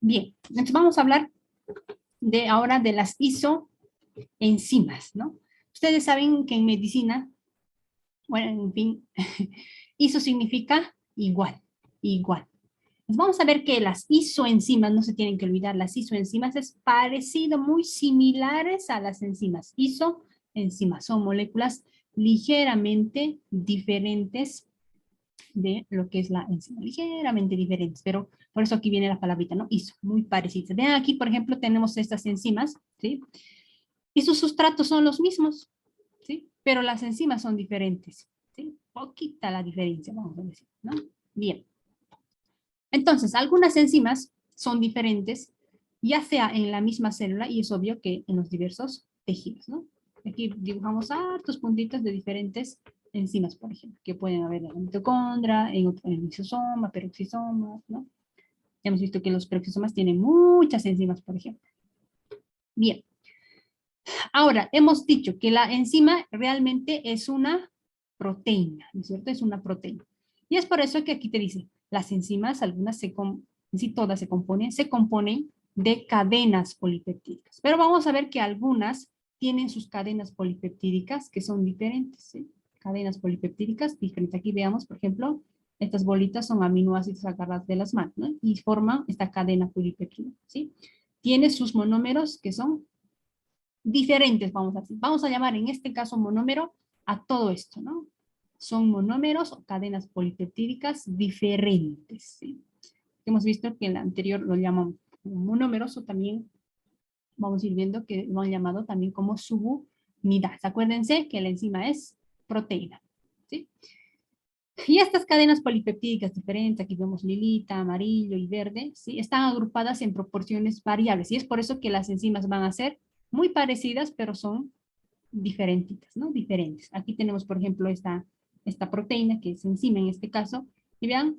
Bien, entonces vamos a hablar ahora de las isoenzimas, ¿no? Ustedes saben que en medicina, bueno, en fin, iso significa igual, igual. Entonces vamos a ver que las isoenzimas, no se tienen que olvidar, las isoenzimas es parecido, muy similares a las enzimas. Isoenzimas son moléculas ligeramente diferentes de lo que es la enzima, ligeramente diferentes, pero por eso aquí viene la palabrita, ¿no? Iso, muy parecidas. Vean aquí, por ejemplo, tenemos estas enzimas, ¿sí? Y sus sustratos son los mismos, ¿sí? Pero las enzimas son diferentes, ¿sí? Poquita la diferencia, vamos a decir, ¿no? Bien. Entonces, algunas enzimas son diferentes, ya sea en la misma célula, y es obvio que en los diversos tejidos, ¿no? Aquí dibujamos hartos puntitos de diferentes enzimas, por ejemplo, que pueden haber en la mitocondria, en el lisosoma, peroxisoma, ¿no? Ya hemos visto que los peroxisomas tienen muchas enzimas, por ejemplo. Bien. Ahora, hemos dicho que la enzima realmente es una proteína, ¿no es cierto? Es una proteína. Y es por eso que aquí te dice, las enzimas, algunas si todas se componen de cadenas polipeptídicas. Pero vamos a ver que algunas tienen sus cadenas polipeptídicas que son diferentes, ¿sí? Cadenas polipeptídicas diferentes. Aquí veamos, por ejemplo, estas bolitas son aminoácidos agarrados de las manos, ¿no? Y forman esta cadena polipeptídica, ¿sí? Tiene sus monómeros que son diferentes, vamos a llamar en este caso monómero a todo esto, ¿no? Son monómeros o cadenas polipeptídicas diferentes, ¿sí? Hemos visto que en la anterior lo llaman monómeros o también vamos a ir viendo que lo han llamado también como subunidades. Acuérdense que la enzima es proteína, ¿sí? Y estas cadenas polipeptídicas diferentes, aquí vemos lilita, amarillo y verde, ¿sí? Están agrupadas en proporciones variables y es por eso que las enzimas van a ser muy parecidas, pero son diferentitas, ¿no? Diferentes. Aquí tenemos, por ejemplo, esta proteína, que es enzima en este caso, y vean,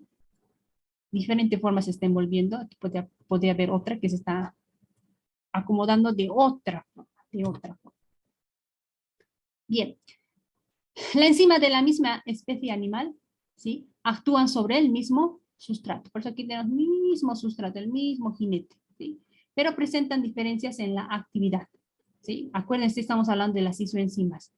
diferentes formas se está envolviendo. Aquí podría haber otra que se está acomodando de otra forma, de otra forma. Bien, la enzima de la misma especie animal, ¿sí? Actúan sobre el mismo sustrato. Por eso aquí tenemos el mismo sustrato, el mismo jinete, ¿sí? Pero presentan diferencias en la actividad, ¿sí? Acuérdense, estamos hablando de las isoenzimas.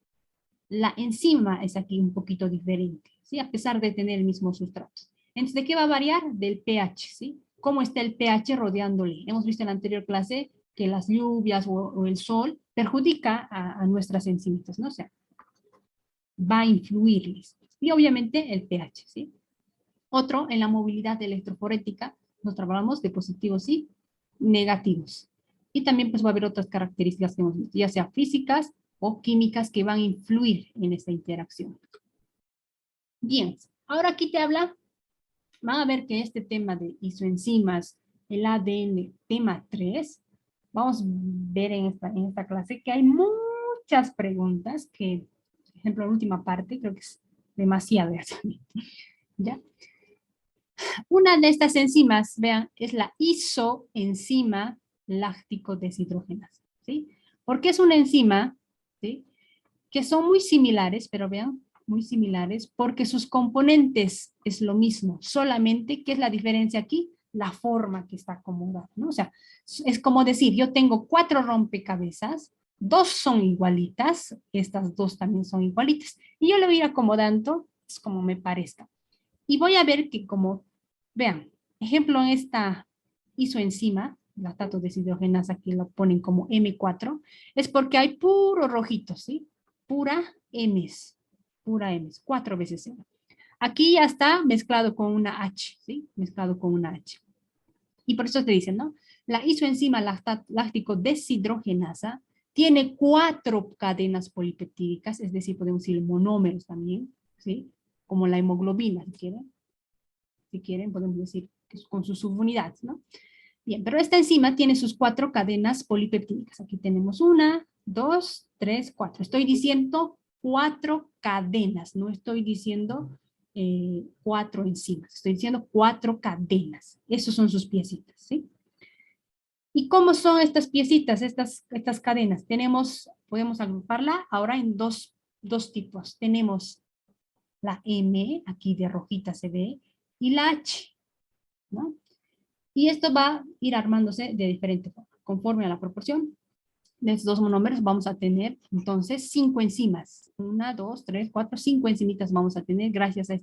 La enzima es aquí un poquito diferente, ¿sí? A pesar de tener el mismo sustrato. Entonces, ¿de qué va a variar? Del pH, ¿sí? ¿Cómo está el pH rodeándole? Hemos visto en la anterior clase que las lluvias o el sol perjudica a nuestras enzimitas, ¿no? O sea, va a influirles. Y obviamente el pH, ¿sí? Otro, en la movilidad electroforética, nos hablamos de positivos y negativos. Y también pues va a haber otras características que hemos visto, ya sea físicas o químicas que van a influir en esta interacción. Bien, ahora aquí te habla, van a ver que este tema de isoenzimas, el ADN, tema 3, vamos a ver en esta clase que hay muchas preguntas que, por ejemplo, la última parte creo que es demasiado, ¿ya? Una de estas enzimas, vean, es la isoenzima láctico deshidrogenasa, ¿sí? Porque es una enzima, ¿sí? Que son muy similares, pero vean, muy similares, porque sus componentes es lo mismo, solamente, ¿qué es la diferencia aquí? La forma que está acomodada, ¿no? O sea, es como decir, yo tengo 4 rompecabezas, 2 son igualitas, estas 2 también son igualitas, y yo le voy a ir acomodando, es como me parezca. Y voy a ver que como, vean, ejemplo en esta isoenzima, lactato deshidrogenasa, que lo ponen como M4, es porque hay puro rojito, ¿sí? Pura M's, 4 veces M. Aquí ya está mezclado con una H, ¿sí? Mezclado con una H. Y por eso te dicen, ¿no? La isoenzima láctico deshidrogenasa tiene 4 cadenas polipeptídicas, es decir, podemos decir monómeros también, ¿sí? Como la hemoglobina, si quieren. Si quieren, podemos decir que con sus subunidades, ¿no? Bien, pero esta enzima tiene sus 4 cadenas polipeptídicas. Aquí tenemos 1, 2, 3, 4. Estoy diciendo 4 cadenas, no estoy diciendo 4 enzimas, estoy diciendo 4 cadenas. Esos son sus piecitas, ¿sí? ¿Y cómo son estas piecitas, estas cadenas? Podemos agruparla ahora en dos tipos. Tenemos la M, aquí de rojita se ve, y la H, ¿no? Y esto va a ir armándose de diferente forma. Conforme a la proporción de estos dos monómeros vamos a tener entonces 5 enzimas. 1, 2, 3, 4, 5 enzimitas vamos a tener gracias a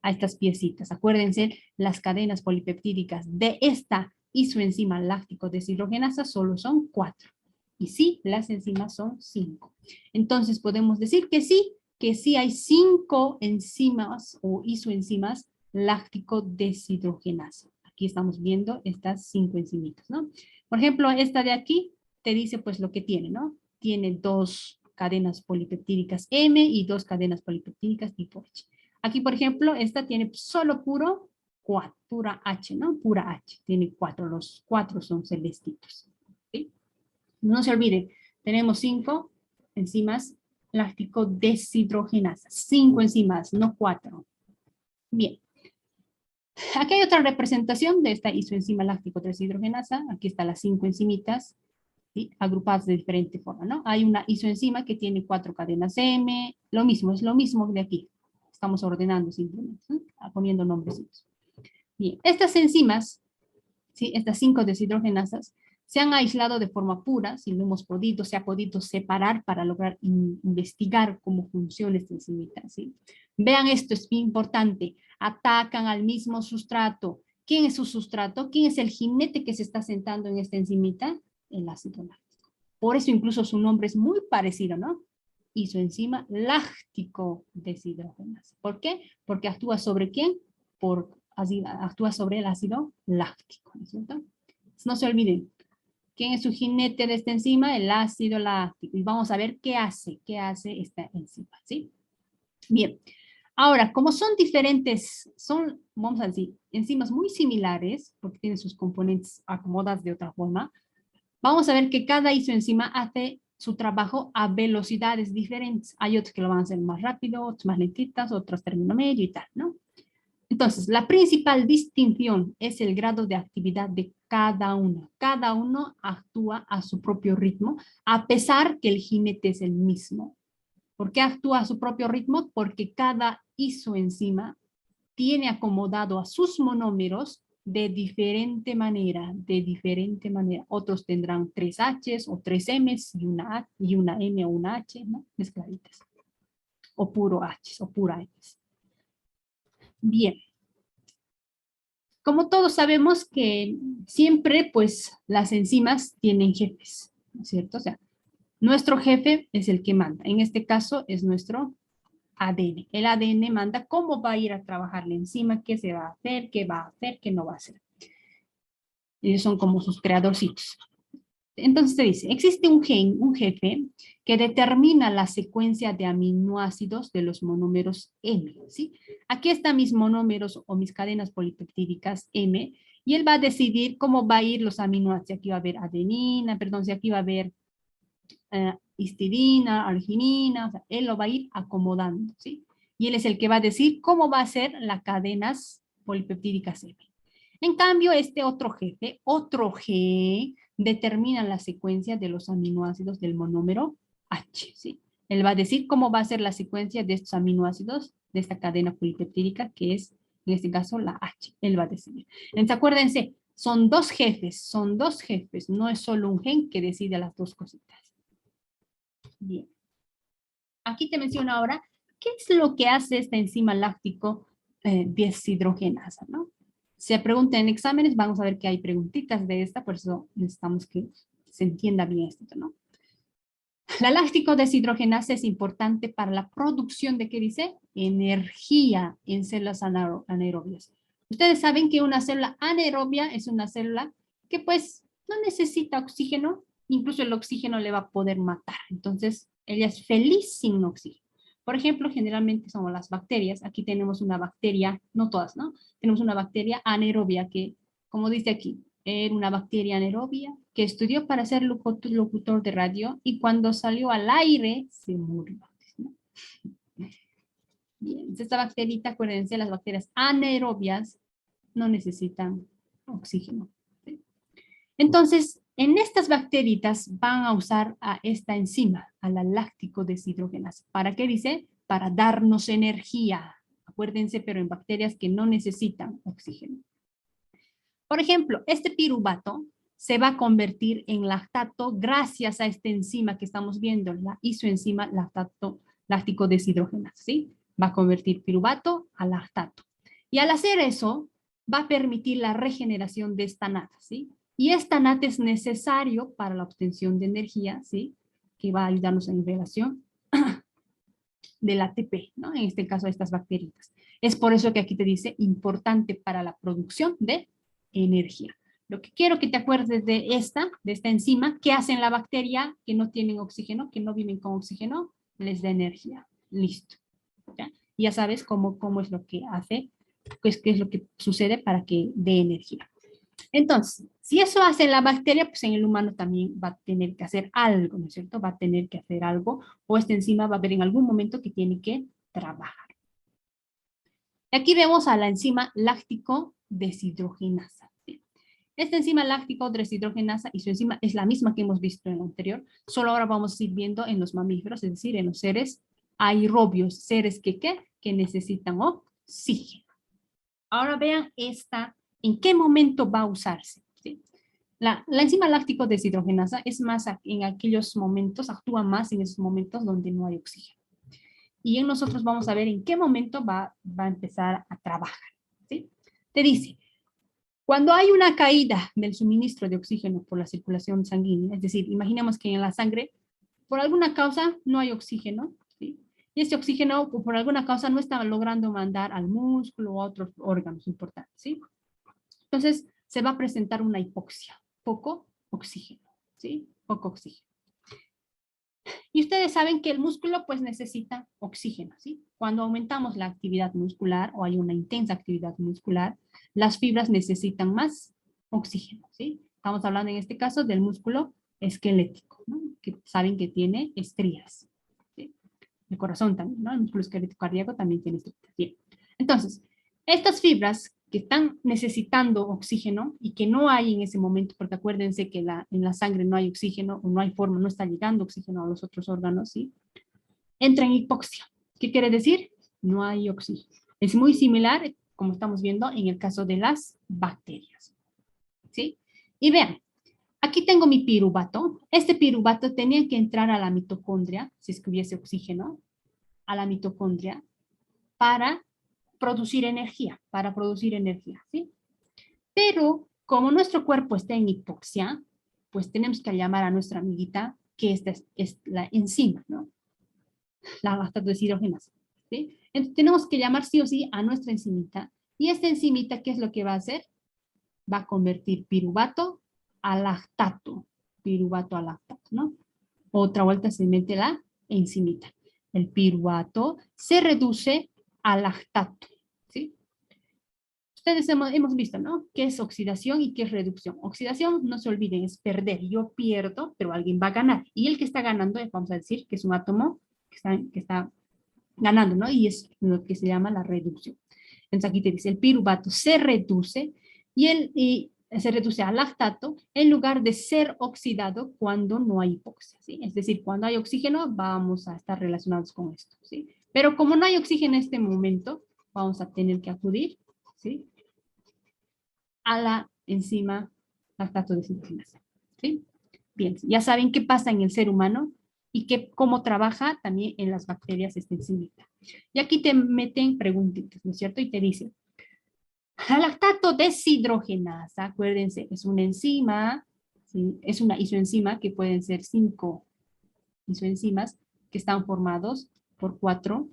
estas piecitas. Acuérdense, las cadenas polipeptídicas de esta isoenzima láctico deshidrogenasa solo son 4. Y sí, las enzimas son 5. Entonces podemos decir que sí hay 5 enzimas o isoenzimas láctico deshidrogenasa. Aquí estamos viendo estas 5 enzimitas, ¿no? Por ejemplo, esta de aquí te dice pues lo que tiene, ¿no? Tiene 2 cadenas polipeptídicas M y 2 cadenas polipeptídicas tipo H. Aquí, por ejemplo, esta tiene solo pura H, ¿no? Pura H. Tiene 4, los 4 son celestitos. ¿Sí? No se olviden, tenemos 5 enzimas láctico deshidrogenasas. 5 enzimas, no 4. Bien. Aquí hay otra representación de esta isoenzima láctico deshidrogenasa. Aquí están las 5 enzimitas, ¿sí? Agrupadas de diferente forma, ¿no? Hay una isoenzima que tiene 4 cadenas M, lo mismo, es lo mismo de aquí. Estamos ordenando simplemente, ¿sí? Poniendo nombrecitos. Bien, estas enzimas, ¿sí? Estas 5 deshidrogenasas, se han aislado de forma pura, si no hemos podido, se ha podido separar para lograr investigar cómo funciona esta enzimita, ¿sí? Vean esto, es bien importante, atacan al mismo sustrato. ¿Quién es su sustrato? ¿Quién es el jinete que se está sentando en esta enzimita? El ácido láctico. Por eso incluso su nombre es muy parecido, ¿no? Isoenzima láctico deshidrogenasa. ¿Por qué? Porque actúa sobre ¿quién? Actúa sobre el ácido láctico, ¿no es cierto? No se olviden, ¿quién es su jinete de esta enzima? El ácido láctico. Y vamos a ver qué hace esta enzima, ¿sí? Bien, ahora, como son diferentes, vamos a decir, enzimas muy similares, porque tienen sus componentes acomodadas de otra forma, vamos a ver que cada isoenzima hace su trabajo a velocidades diferentes. Hay otros que lo van a hacer más rápido, otros más lentitas, otros término medio y tal, ¿no? Entonces, la principal distinción es el grado de actividad de cada uno. Cada uno actúa a su propio ritmo, a pesar que el jinete es el mismo. ¿Por qué actúa a su propio ritmo? Porque cada isoenzima tiene acomodado a sus monómeros de diferente manera, Otros tendrán 3 H's o 3 M's y una M o una H, ¿no? Mezcladitas. O puro H o pura M. Bien. Como todos sabemos que siempre, pues, las enzimas tienen jefes, ¿no es cierto? O sea, nuestro jefe es el que manda. En este caso es nuestro ADN. El ADN manda cómo va a ir a trabajar la enzima, qué se va a hacer, qué va a hacer, qué no va a hacer. Ellos son como sus creadorcitos. Entonces te dice, existe un jefe, que determina la secuencia de aminoácidos de los monómeros M, ¿sí? Aquí están mis monómeros o mis cadenas polipeptídicas M, y él va a decidir cómo va a ir los aminoácidos. Aquí va a haber adenina, perdón, si aquí va a haber histidina, arginina, o sea, él lo va a ir acomodando, ¿sí? Y él es el que va a decir cómo va a ser las cadenas polipeptídicas M. En cambio, este otro G, determina la secuencia de los aminoácidos del monómero H, ¿sí? Él va a decir cómo va a ser la secuencia de estos aminoácidos de esta cadena polipeptídica, que es, en este caso, la H. Él va a decidir. Entonces, acuérdense, son dos jefes, no es solo un gen que decide las dos cositas. Bien. Aquí te menciono ahora, ¿qué es lo que hace esta enzima láctico deshidrogenasa, ¿no? Se pregunta en exámenes, vamos a ver que hay preguntitas de esta, por eso necesitamos que se entienda bien esto, ¿no? La láctico deshidrogenasa es importante para la producción de, ¿qué dice? Energía en células anaerobias. Ustedes saben que una célula anaerobia es una célula que pues no necesita oxígeno, incluso el oxígeno le va a poder matar. Entonces, ella es feliz sin oxígeno. Por ejemplo, generalmente son las bacterias. Aquí tenemos una bacteria, no todas, ¿no? Tenemos una bacteria anaerobia que, como dice aquí, era una bacteria anaerobia que estudió para ser locutor de radio y cuando salió al aire se murió, ¿no? Bien, esta bacterita, acuérdense, las bacterias anaerobias no necesitan oxígeno, ¿sí? Entonces, en estas bacteritas van a usar a esta enzima, a la láctico deshidrogenasa. ¿Para qué dice? Para darnos energía. Acuérdense, pero en bacterias que no necesitan oxígeno. Por ejemplo, este piruvato se va a convertir en lactato gracias a esta enzima que estamos viendo, la isoenzima lactato láctico deshidrogenasa, ¿sí? Va a convertir piruvato a lactato. Y al hacer eso, va a permitir la regeneración de esta nata, ¿sí? Y esta nata es necesario para la obtención de energía, ¿sí? Que va a ayudarnos en relación del ATP, ¿no? En este caso, estas bacterias. Es por eso que aquí te dice importante para la producción de energía. Lo que quiero que te acuerdes de esta enzima, ¿qué hacen la bacteria que no tienen oxígeno, que no viven con oxígeno? Les da energía. Listo. ¿Ya? Ya sabes cómo es lo que hace, pues qué es lo que sucede para que dé energía. Entonces, si eso hace la bacteria, pues en el humano también va a tener que hacer algo, ¿no es cierto? Va a tener que hacer algo, o esta enzima va a haber en algún momento que tiene que trabajar. Y aquí vemos a la enzima láctico deshidrogenasa. ¿Sí? Esta enzima láctico deshidrogenasa y su enzima es la misma que hemos visto en lo anterior, solo ahora vamos a ir viendo en los mamíferos, es decir, en los seres aerobios, seres que necesitan oxígeno. Ahora vean esta, ¿en qué momento va a usarse? ¿Sí? La enzima láctico deshidrogenasa es más en aquellos momentos, actúa más en esos momentos donde no hay oxígeno. Y en nosotros vamos a ver en qué momento va a empezar a trabajar. ¿Sí? Te dice, cuando hay una caída del suministro de oxígeno por la circulación sanguínea, es decir, imaginemos que en la sangre, por alguna causa, no hay oxígeno, ¿sí? Y ese oxígeno, por alguna causa, no está logrando mandar al músculo o a otros órganos importantes, ¿sí? Entonces, se va a presentar una hipoxia, poco oxígeno, ¿sí? Poco oxígeno. Y ustedes saben que el músculo, pues, necesita oxígeno, ¿sí? Cuando aumentamos la actividad muscular o hay una intensa actividad muscular, las fibras necesitan más oxígeno, ¿sí? Estamos hablando en este caso del músculo esquelético, ¿no? Que saben que tiene estrías, ¿sí? El corazón también, ¿no? El músculo esquelético cardíaco también tiene estrías. Bien. Entonces, estas fibras que están necesitando oxígeno y que no hay en ese momento, porque acuérdense que en la sangre no hay oxígeno o no hay forma, no está llegando oxígeno a los otros órganos, ¿sí? Entra en hipoxia. ¿Qué quiere decir? No hay oxígeno. Es muy similar, como estamos viendo, en el caso de las bacterias, ¿sí? Y vean, aquí tengo mi piruvato. Este piruvato tenía que entrar a la mitocondria, si es que hubiese oxígeno, a la mitocondria, para producir energía, ¿sí? Pero como nuestro cuerpo está en hipoxia, pues tenemos que llamar a nuestra amiguita, que esta es la enzima, ¿no? La lactato deshidrogenasa, ¿sí? Entonces tenemos que llamar sí o sí a nuestra enzimita. Y esta enzimita, ¿qué es lo que va a hacer? Va a convertir piruvato a lactato. Piruvato a lactato, ¿no? Otra vuelta se mete la enzimita. El piruvato se reduce a lactato, ¿sí? Ustedes hemos visto, ¿no? ¿Qué es oxidación y qué es reducción? Oxidación, no se olviden, es perder. Yo pierdo, pero alguien va a ganar. Y el que está ganando, vamos a decir, que es un átomo que está ganando, ¿no? Y es lo que se llama la reducción. Entonces aquí te dice, el piruvato se reduce y se reduce a lactato en lugar de ser oxidado cuando no hay hipoxia, ¿sí? Es decir, cuando hay oxígeno vamos a estar relacionados con esto, ¿sí? Pero como no hay oxígeno en este momento, vamos a tener que acudir, ¿sí? A la enzima lactato deshidrogenasa, ¿sí? Bien, ya saben qué pasa en el ser humano y cómo trabaja también en las bacterias esta enzimita. Y aquí te meten preguntitas, ¿no es cierto? Y te dicen, la lactato deshidrogenasa, acuérdense, es una enzima, ¿sí? Es una isoenzima que pueden ser 5 isoenzimas que están formados por 4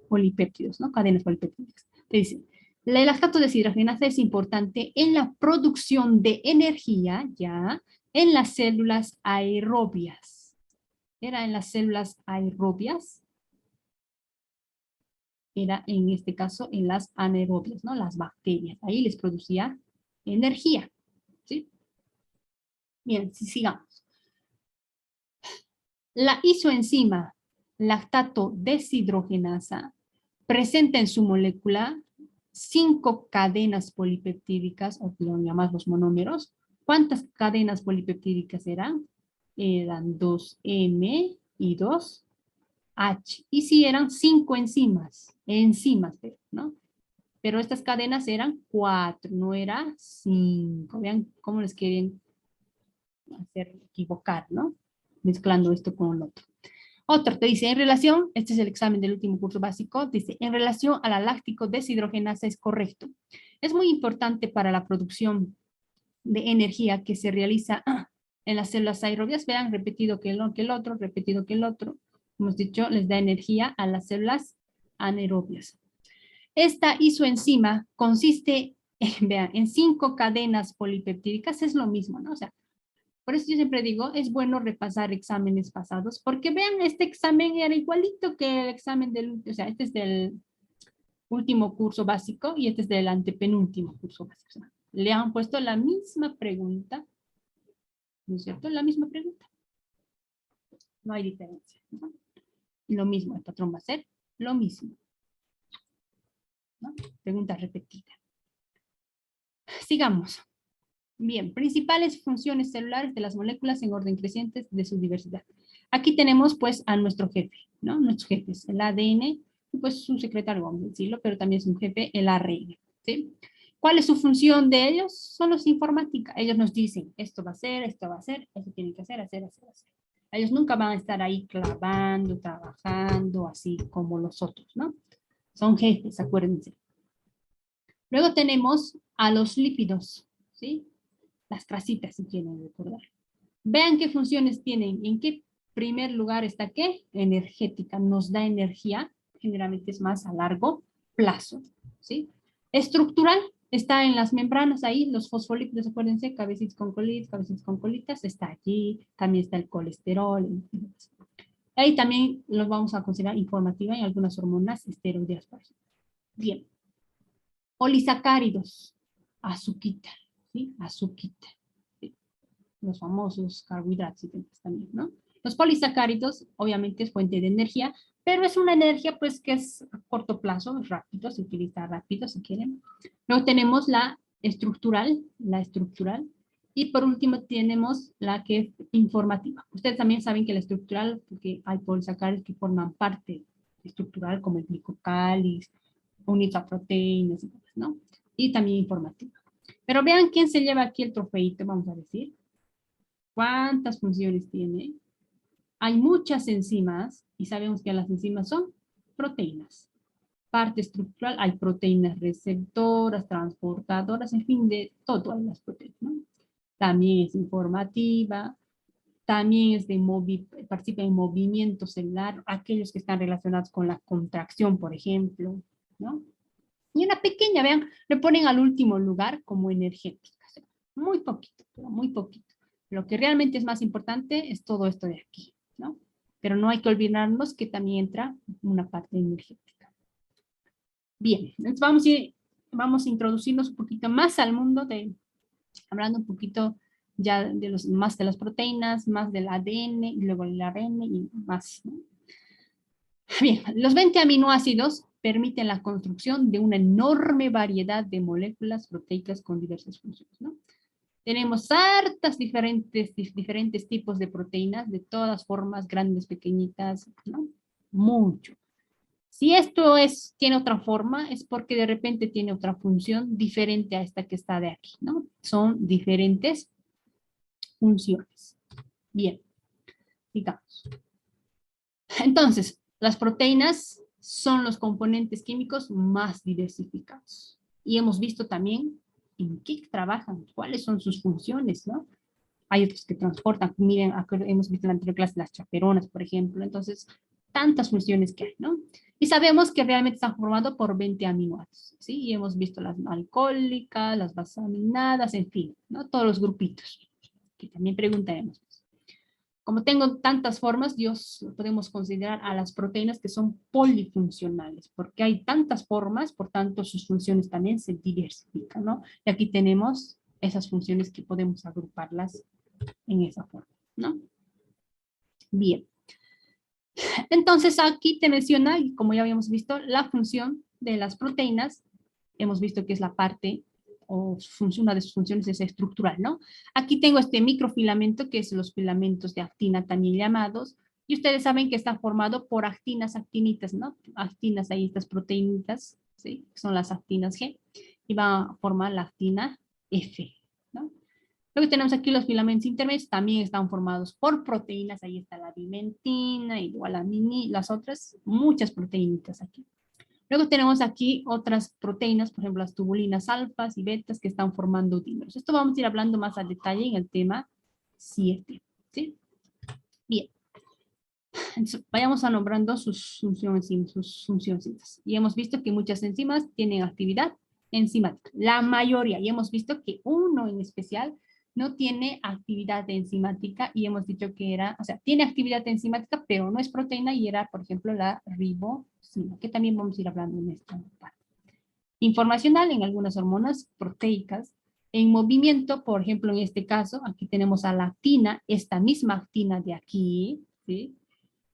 polipéptidos, ¿no? Cadenas polipéptidas. Te dicen, la lactato deshidrogenasa es importante en la producción de energía, ya, en las células aerobias. Era en las células aerobias, era en este caso en las anaerobias, ¿no? Las bacterias. Ahí les producía energía, ¿sí? Bien, sigamos. La isoenzima lactato deshidrogenasa presenta en su molécula 5 cadenas polipeptídicas, o lo llamamos monómeros. ¿Cuántas cadenas polipeptídicas eran? Eran 2M y 2H. Y si eran 5 enzimas, ¿no? Pero estas cadenas eran 4, no era 5. Vean cómo les quieren hacer equivocar, ¿no? Mezclando esto con el otro. Otro te dice, en relación, este es el examen del último curso básico, dice, en relación a la láctico deshidrogenasa es correcto. Es muy importante para la producción de energía que se realiza en las células aerobias. Vean, repetido que el otro, repetido que el otro. Hemos dicho, les da energía a las células anaerobias. Esta isoenzima consiste, vean, en 5 cadenas polipeptídicas, es lo mismo, ¿no? O sea, por eso yo siempre digo, es bueno repasar exámenes pasados, porque vean, este examen era igualito que el examen del, o sea, este es del último curso básico y este es del antepenúltimo curso básico. O sea, le han puesto la misma pregunta, ¿no es cierto? La misma pregunta. No hay diferencia, ¿no? Lo mismo, el patrón va a ser lo mismo, ¿no? Pregunta repetida. Sigamos. Bien, principales funciones celulares de las moléculas en orden creciente de su diversidad. Aquí tenemos pues a nuestro jefe, ¿no? Nuestro jefe es el ADN, y pues su secretario, vamos a decirlo, pero también es un jefe, el ARN, ¿sí? ¿Cuál es su función de ellos? Solo es informática. Ellos nos dicen, esto va a ser, esto va a ser, esto tiene que hacer, hacer. Ellos nunca van a estar ahí clavando, trabajando, así como los otros, ¿no? Son jefes, acuérdense. Luego tenemos a los lípidos, ¿sí? Las trasitas, si quieren recordar. Vean qué funciones tienen. ¿En qué primer lugar está qué? Energética. Nos da energía, generalmente es más a largo plazo, ¿sí? Estructural, está en las membranas ahí, los fosfolípidos, acuérdense, cabecitas con colitas, está allí, también está el colesterol. Ahí también los vamos a considerar informativa en algunas hormonas esteroideas. Bien. Polisacáridos, azuquita, ¿sí? Azuquita. ¿Sí? Los famosos carbohidratos también, ¿no? Los polisacáridos, obviamente, es fuente de energía, pero es una energía, pues, que es a corto plazo, es rápido, se utiliza rápido, si quieren. Luego tenemos la estructural, y por último tenemos la que es informativa. Ustedes también saben que la estructural, porque hay polisacáridos que forman parte estructural, como el glicocáliz, unidos a proteínas, ¿no? Y también informativa. Pero vean quién se lleva aquí el trofeito, vamos a decir. ¿Cuántas funciones tiene? Hay muchas enzimas y sabemos que las enzimas son proteínas. Parte estructural, hay proteínas receptoras, transportadoras, en fin, de todo hay las proteínas, ¿no? También es informativa, también es participa en movimiento celular, aquellos que están relacionados con la contracción, por ejemplo, ¿no? Y una pequeña, vean, le ponen al último lugar como energética. Muy poquito, pero muy poquito. Lo que realmente es más importante es todo esto de aquí, ¿no? Pero no hay que olvidarnos que también entra una parte energética. Bien, entonces vamos a introducirnos un poquito más al mundo de, hablando un poquito ya de más de las proteínas, más del ADN, y luego el ARN y más, ¿no? Bien, los 20 aminoácidos permiten la construcción de una enorme variedad de moléculas proteicas con diversas funciones, ¿no? Tenemos hartas diferentes tipos de proteínas, de todas formas, grandes, pequeñitas, ¿no? Mucho. Si esto tiene otra forma, es porque de repente tiene otra función diferente a esta que está de aquí, ¿no? Son diferentes funciones. Bien, digamos. Entonces, las proteínas son los componentes químicos más diversificados. Y hemos visto también en qué trabajan, cuáles son sus funciones, ¿no? Hay otros que transportan, miren, hemos visto en la anterior clase las chaperonas, por ejemplo. Entonces, tantas funciones que hay, ¿no? Y sabemos que realmente están formados por 20 aminoácidos, ¿sí? Y hemos visto las alcohólicas, las basaminadas, en fin, ¿no? Todos los grupitos, que también preguntaremos. Como tengo tantas formas, podemos considerar a las proteínas que son polifuncionales, porque hay tantas formas, por tanto sus funciones también se diversifican, ¿no? Y aquí tenemos esas funciones que podemos agruparlas en esa forma, ¿no? Bien. Entonces aquí te menciona, y como ya habíamos visto, la función de las proteínas, hemos visto que es la parte o una de sus funciones es estructural, ¿no? Aquí tengo este microfilamento, que es los filamentos de actina también llamados, y ustedes saben que está formado por actinas, actinitas, ¿no? Actinas, ahí estas proteínitas, ¿sí? Son las actinas G, y van a formar la actina F, ¿no? Luego tenemos aquí los filamentos intermedios, también están formados por proteínas, ahí está la bimentina, igual las otras, muchas proteínitas aquí. Luego tenemos aquí otras proteínas, por ejemplo, las tubulinas alfas y betas que están formando dímeros. Esto vamos a ir hablando más a detalle en el tema 7, ¿sí? Bien. Entonces, vayamos a nombrando sus funciones. Y hemos visto que muchas enzimas tienen actividad enzimática. La mayoría. Y hemos visto que uno en especial no tiene actividad enzimática y hemos dicho que era, o sea, tiene actividad enzimática, pero no es proteína y era, por ejemplo, la ribosina, que también vamos a ir hablando en esta parte. Informacional en algunas hormonas proteicas. En movimiento, por ejemplo, en este caso, aquí tenemos a la actina, esta misma actina de aquí, ¿sí?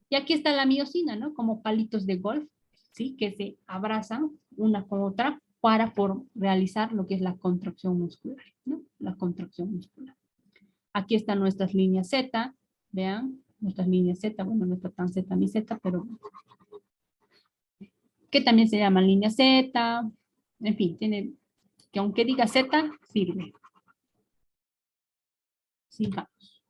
Y aquí está la miosina, ¿no? Como palitos de golf, ¿sí? Que se abrazan una con otra para realizar lo que es la contracción muscular, ¿no? La contracción muscular. Aquí están nuestras líneas Z, vean, nuestras líneas Z, bueno, no está tan Z ni Z, pero que también se llaman líneas Z, en fin, tiene, que aunque diga Z, sirve. Sigamos.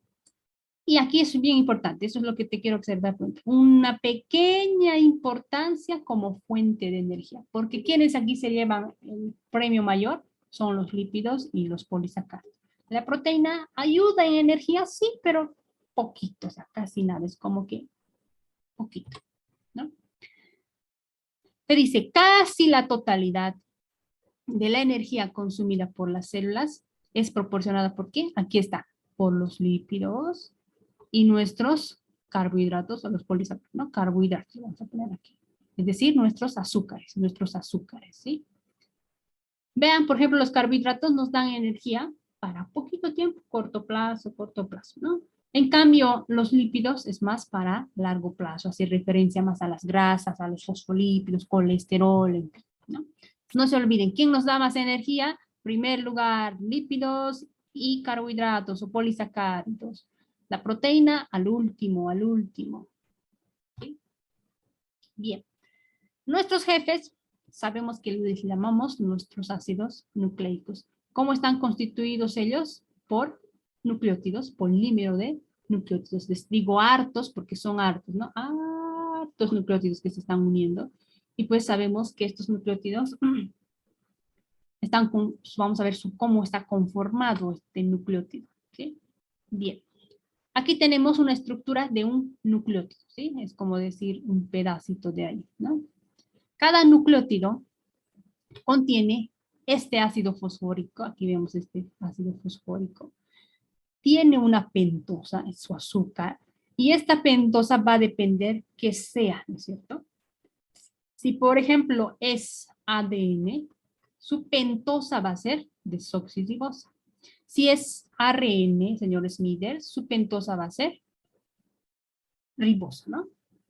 Y aquí es bien importante, eso es lo que te quiero observar. Una pequeña importancia como fuente de energía, porque quienes aquí se llevan el premio mayor son los lípidos y los polisacáridos. La proteína ayuda en energía, sí, pero poquito, o sea, casi nada, es como que poquito, ¿no? Te dice, casi la totalidad de la energía consumida por las células es proporcionada, ¿por qué? Aquí está, por los lípidos y nuestros carbohidratos o los polisacáridos, ¿no? Carbohidratos, vamos a poner aquí. Es decir, nuestros azúcares, ¿sí? Vean, por ejemplo, los carbohidratos nos dan energía para poquito tiempo, corto plazo, ¿no? En cambio, los lípidos es más para largo plazo, hace referencia más a las grasas, a los fosfolípidos, colesterol, ¿no? No se olviden, ¿quién nos da más energía? En primer lugar, lípidos y carbohidratos o polisacáridos. La proteína al último. ¿Sí? Bien. Nuestros jefes, sabemos que les llamamos nuestros ácidos nucleicos. ¿Cómo están constituidos ellos? Por nucleótidos, polímero de nucleótidos. Les digo hartos porque son hartos, ¿no? Hartos nucleótidos que se están uniendo. Y pues sabemos que estos nucleótidos están vamos a ver cómo está conformado este nucleótido, ¿sí? Bien. Aquí tenemos una estructura de un nucleótido, ¿sí? Es como decir un pedacito de ahí, ¿no? Cada nucleótido contiene este ácido fosfórico, aquí vemos este ácido fosfórico, tiene una pentosa en su azúcar, y esta pentosa va a depender que sea, ¿no es cierto? Si, por ejemplo, es ADN, su pentosa va a ser desoxirribosa. Si es ARN, señor Smither, su pentosa va a ser ribosa, ¿no?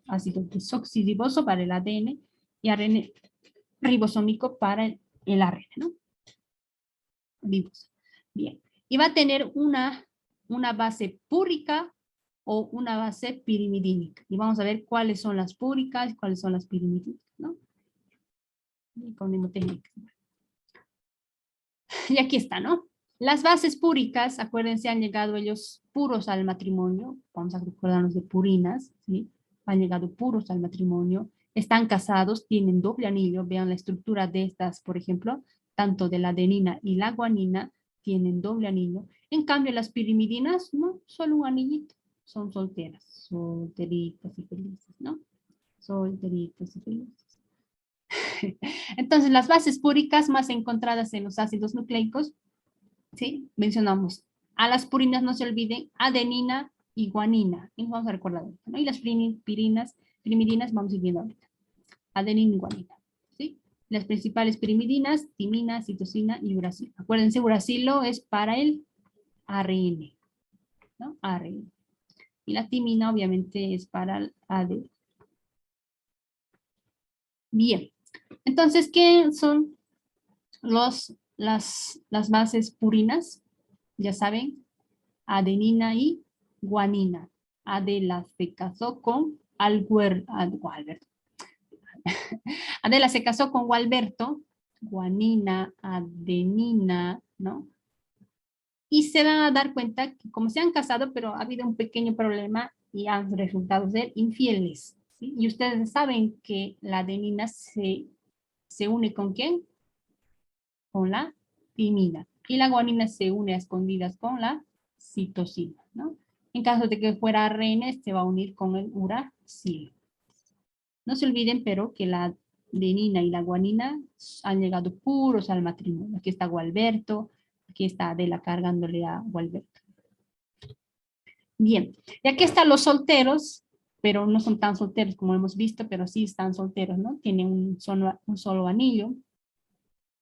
Ácido desoxirriboso para el ADN y ARN ribosómico para el ARN, ¿no? Ribosa. Bien. Y va a tener una base púrica o una base pirimidínica. Y vamos a ver cuáles son las púricas y cuáles son las pirimidínicas, ¿no? Y ponemos técnica. Y aquí está, ¿no? Las bases púricas, acuérdense, han llegado ellos puros al matrimonio. Vamos a recordarnos de purinas, ¿sí? Han llegado puros al matrimonio. Están casados, tienen doble anillo. Vean la estructura de estas, por ejemplo, tanto de la adenina y la guanina, tienen doble anillo. En cambio, las pirimidinas, no, solo un anillito. Son solteras, solteritas y felices, ¿no? Solteritas y felices. Entonces, las bases púricas más encontradas en los ácidos nucleicos, ¿sí? Mencionamos, a las purinas no se olviden, adenina y guanina. Y vamos a recordar ahorita, ¿no? Y las pirimidinas vamos a ir viendo ahorita. Adenina y guanina, ¿sí? Las principales pirimidinas, timina, citosina y uracilo. Acuérdense, uracilo es para el ARN, ¿no? ARN. Y la timina obviamente es para el ADN. Bien. Entonces, ¿qué son las bases purinas? Ya saben, adenina y guanina. Adela se casó con Albert. Adela se casó con Gualberto, guanina, adenina, ¿no? Y se van a dar cuenta que como se han casado, pero ha habido un pequeño problema y han resultado ser infieles, ¿sí? Y ustedes saben que la adenina se une ¿con quién? Con la timina. Y la guanina se une a escondidas con la citosina, ¿no? En caso de que fuera ARN, se va a unir con el uracilo. No se olviden, pero, que la adenina y la guanina han llegado puros al matrimonio. Aquí está Gualberto, aquí está Adela cargándole a Gualberto. Bien, y aquí están los solteros, pero no son tan solteros como hemos visto, pero sí están solteros, ¿no? Tienen un solo anillo,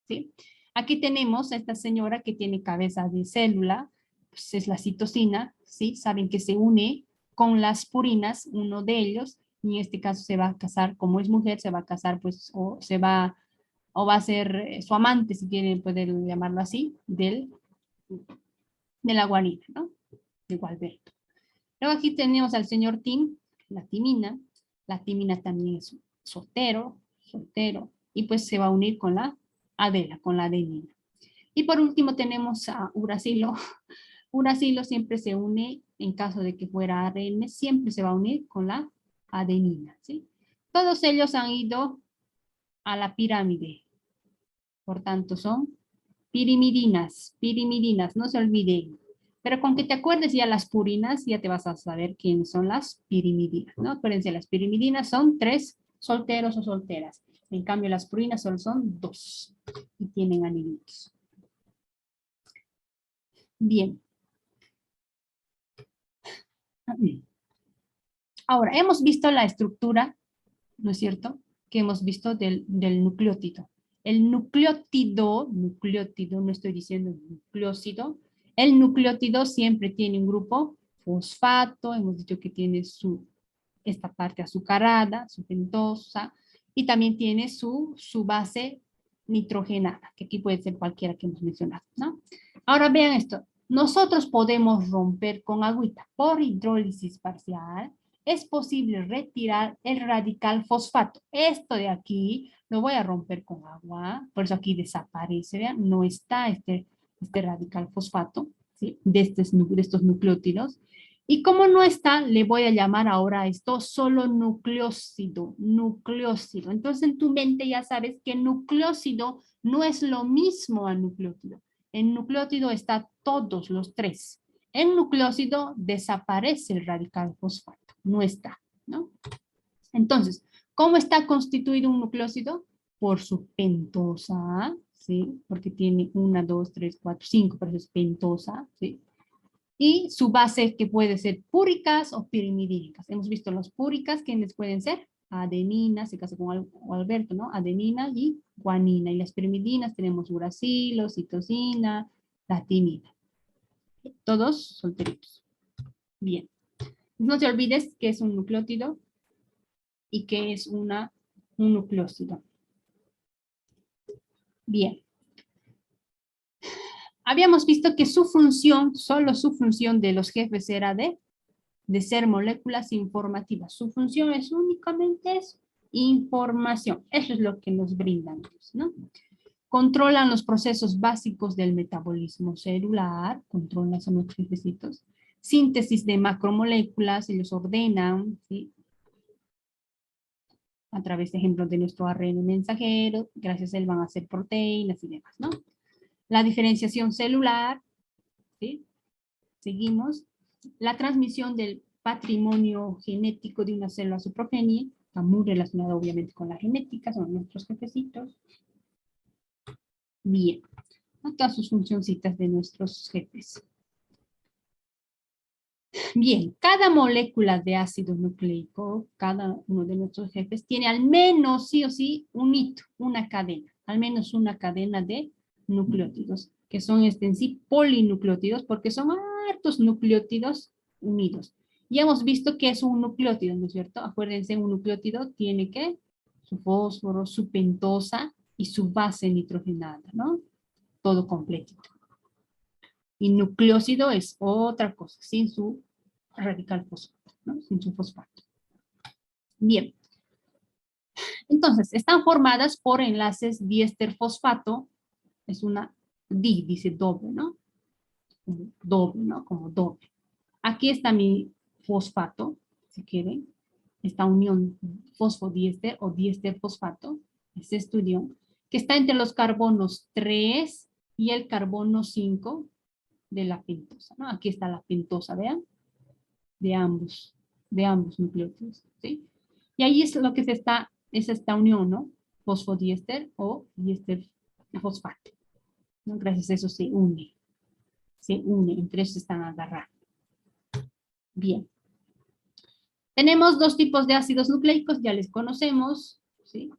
¿sí? Aquí tenemos a esta señora que tiene cabeza de célula, pues es la citosina, ¿sí? Saben que se une con las purinas, uno de ellos, y en este caso se va a casar, como es mujer, se va a casar, pues, o va a ser su amante, si quieren poder llamarlo así, de la guanina, ¿no? De Gualberto. Luego aquí tenemos al señor Tim, la timina también es soltero, y pues se va a unir con la Adela, con la adenina. Y por último tenemos a uracilo. Uracilo siempre se une, en caso de que fuera ARN, siempre se va a unir con la adenina, ¿sí? Todos ellos han ido a la pirámide, por tanto son pirimidinas, no se olviden. Pero con que te acuerdes ya las purinas, ya te vas a saber quiénes son las pirimidinas, ¿no? Acuérdense, las pirimidinas son 3 solteros o solteras. En cambio, las purinas solo son 2 y tienen anillitos. Bien. Ahora, hemos visto la estructura, ¿no es cierto?, que hemos visto del nucleótido. El nucleótido, no estoy diciendo nucleócido, el nucleótido siempre tiene un grupo fosfato, hemos dicho que tiene esta parte azucarada, su pentosa, y también tiene su base nitrogenada, que aquí puede ser cualquiera que hemos mencionado, ¿no? Ahora vean esto, nosotros podemos romper con agüita por hidrólisis parcial. Es posible retirar el radical fosfato. Esto de aquí lo voy a romper con agua, por eso aquí desaparece, vean, no está este radical fosfato, ¿sí? de estos nucleótidos. Y como no está, le voy a llamar ahora a esto solo nucleócido. Entonces en tu mente ya sabes que nucleócido no es lo mismo a nucleótido. En nucleótido está todos los 3. En nucleócido desaparece el radical fosfato, no está, ¿no? Entonces, ¿cómo está constituido un nucleócido? Por su pentosa, ¿sí? Porque tiene 1, 2, 3, 4, 5, por eso es pentosa, ¿sí? Y su base que puede ser púricas o pirimidínicas. Hemos visto las púricas, ¿quiénes pueden ser? Adenina, se casa con Alberto, ¿no? Adenina y guanina. Y las pirimidinas tenemos uracilo, citosina, la timina. Todos solteritos. Bien. No te olvides que es un nucleótido y que es un nucleócido. Bien. Habíamos visto que su función, solo su función de los jefes era de ser moléculas informativas. Su función es únicamente información. Eso es lo que nos brindan, ¿no? Controlan los procesos básicos del metabolismo celular, controlan, son los jefecitos. Síntesis de macromoléculas, ellos ordenan, ¿sí? A través de ejemplos de nuestro ARN mensajero, gracias a él van a hacer proteínas y demás, ¿no? La diferenciación celular, ¿sí? Seguimos. La transmisión del patrimonio genético de una célula a su progenie, está muy relacionado obviamente con la genética, son nuestros jefecitos. Bien, todas sus funcioncitas de nuestros jefes. Bien, cada molécula de ácido nucleico, cada uno de nuestros jefes, tiene al menos, sí o sí, un hito, una cadena, al menos una cadena de nucleótidos, que son en sí polinucleótidos, porque son hartos nucleótidos unidos. Ya hemos visto que es un nucleótido, ¿no es cierto? Acuérdense, un nucleótido tiene que su fósforo, su pentosa y su base nitrogenada, ¿no? Todo completito. Y nucleócido es otra cosa, sin su radical fosfato, ¿no? Sin su fosfato. Bien. Entonces, Entonces, están formadas por enlaces diéster fosfato, es una dice doble, ¿no? Como doble, ¿no? Como doble. Aquí está mi fosfato, si quieren, esta unión fosfodiéster o diéster fosfato, es esta unión, que está entre los carbonos 3 y el carbono 5 de la pentosa, ¿no? Aquí está la pentosa, vean, de ambos nucleótidos, ¿sí? Y ahí es lo que es esta unión, ¿no? Fosfodiéster o diéster fosfato, ¿no? Gracias a eso se une, entre ellos están agarrados. Bien. Tenemos dos tipos de ácidos nucleicos, ya les conocemos, ¿sí?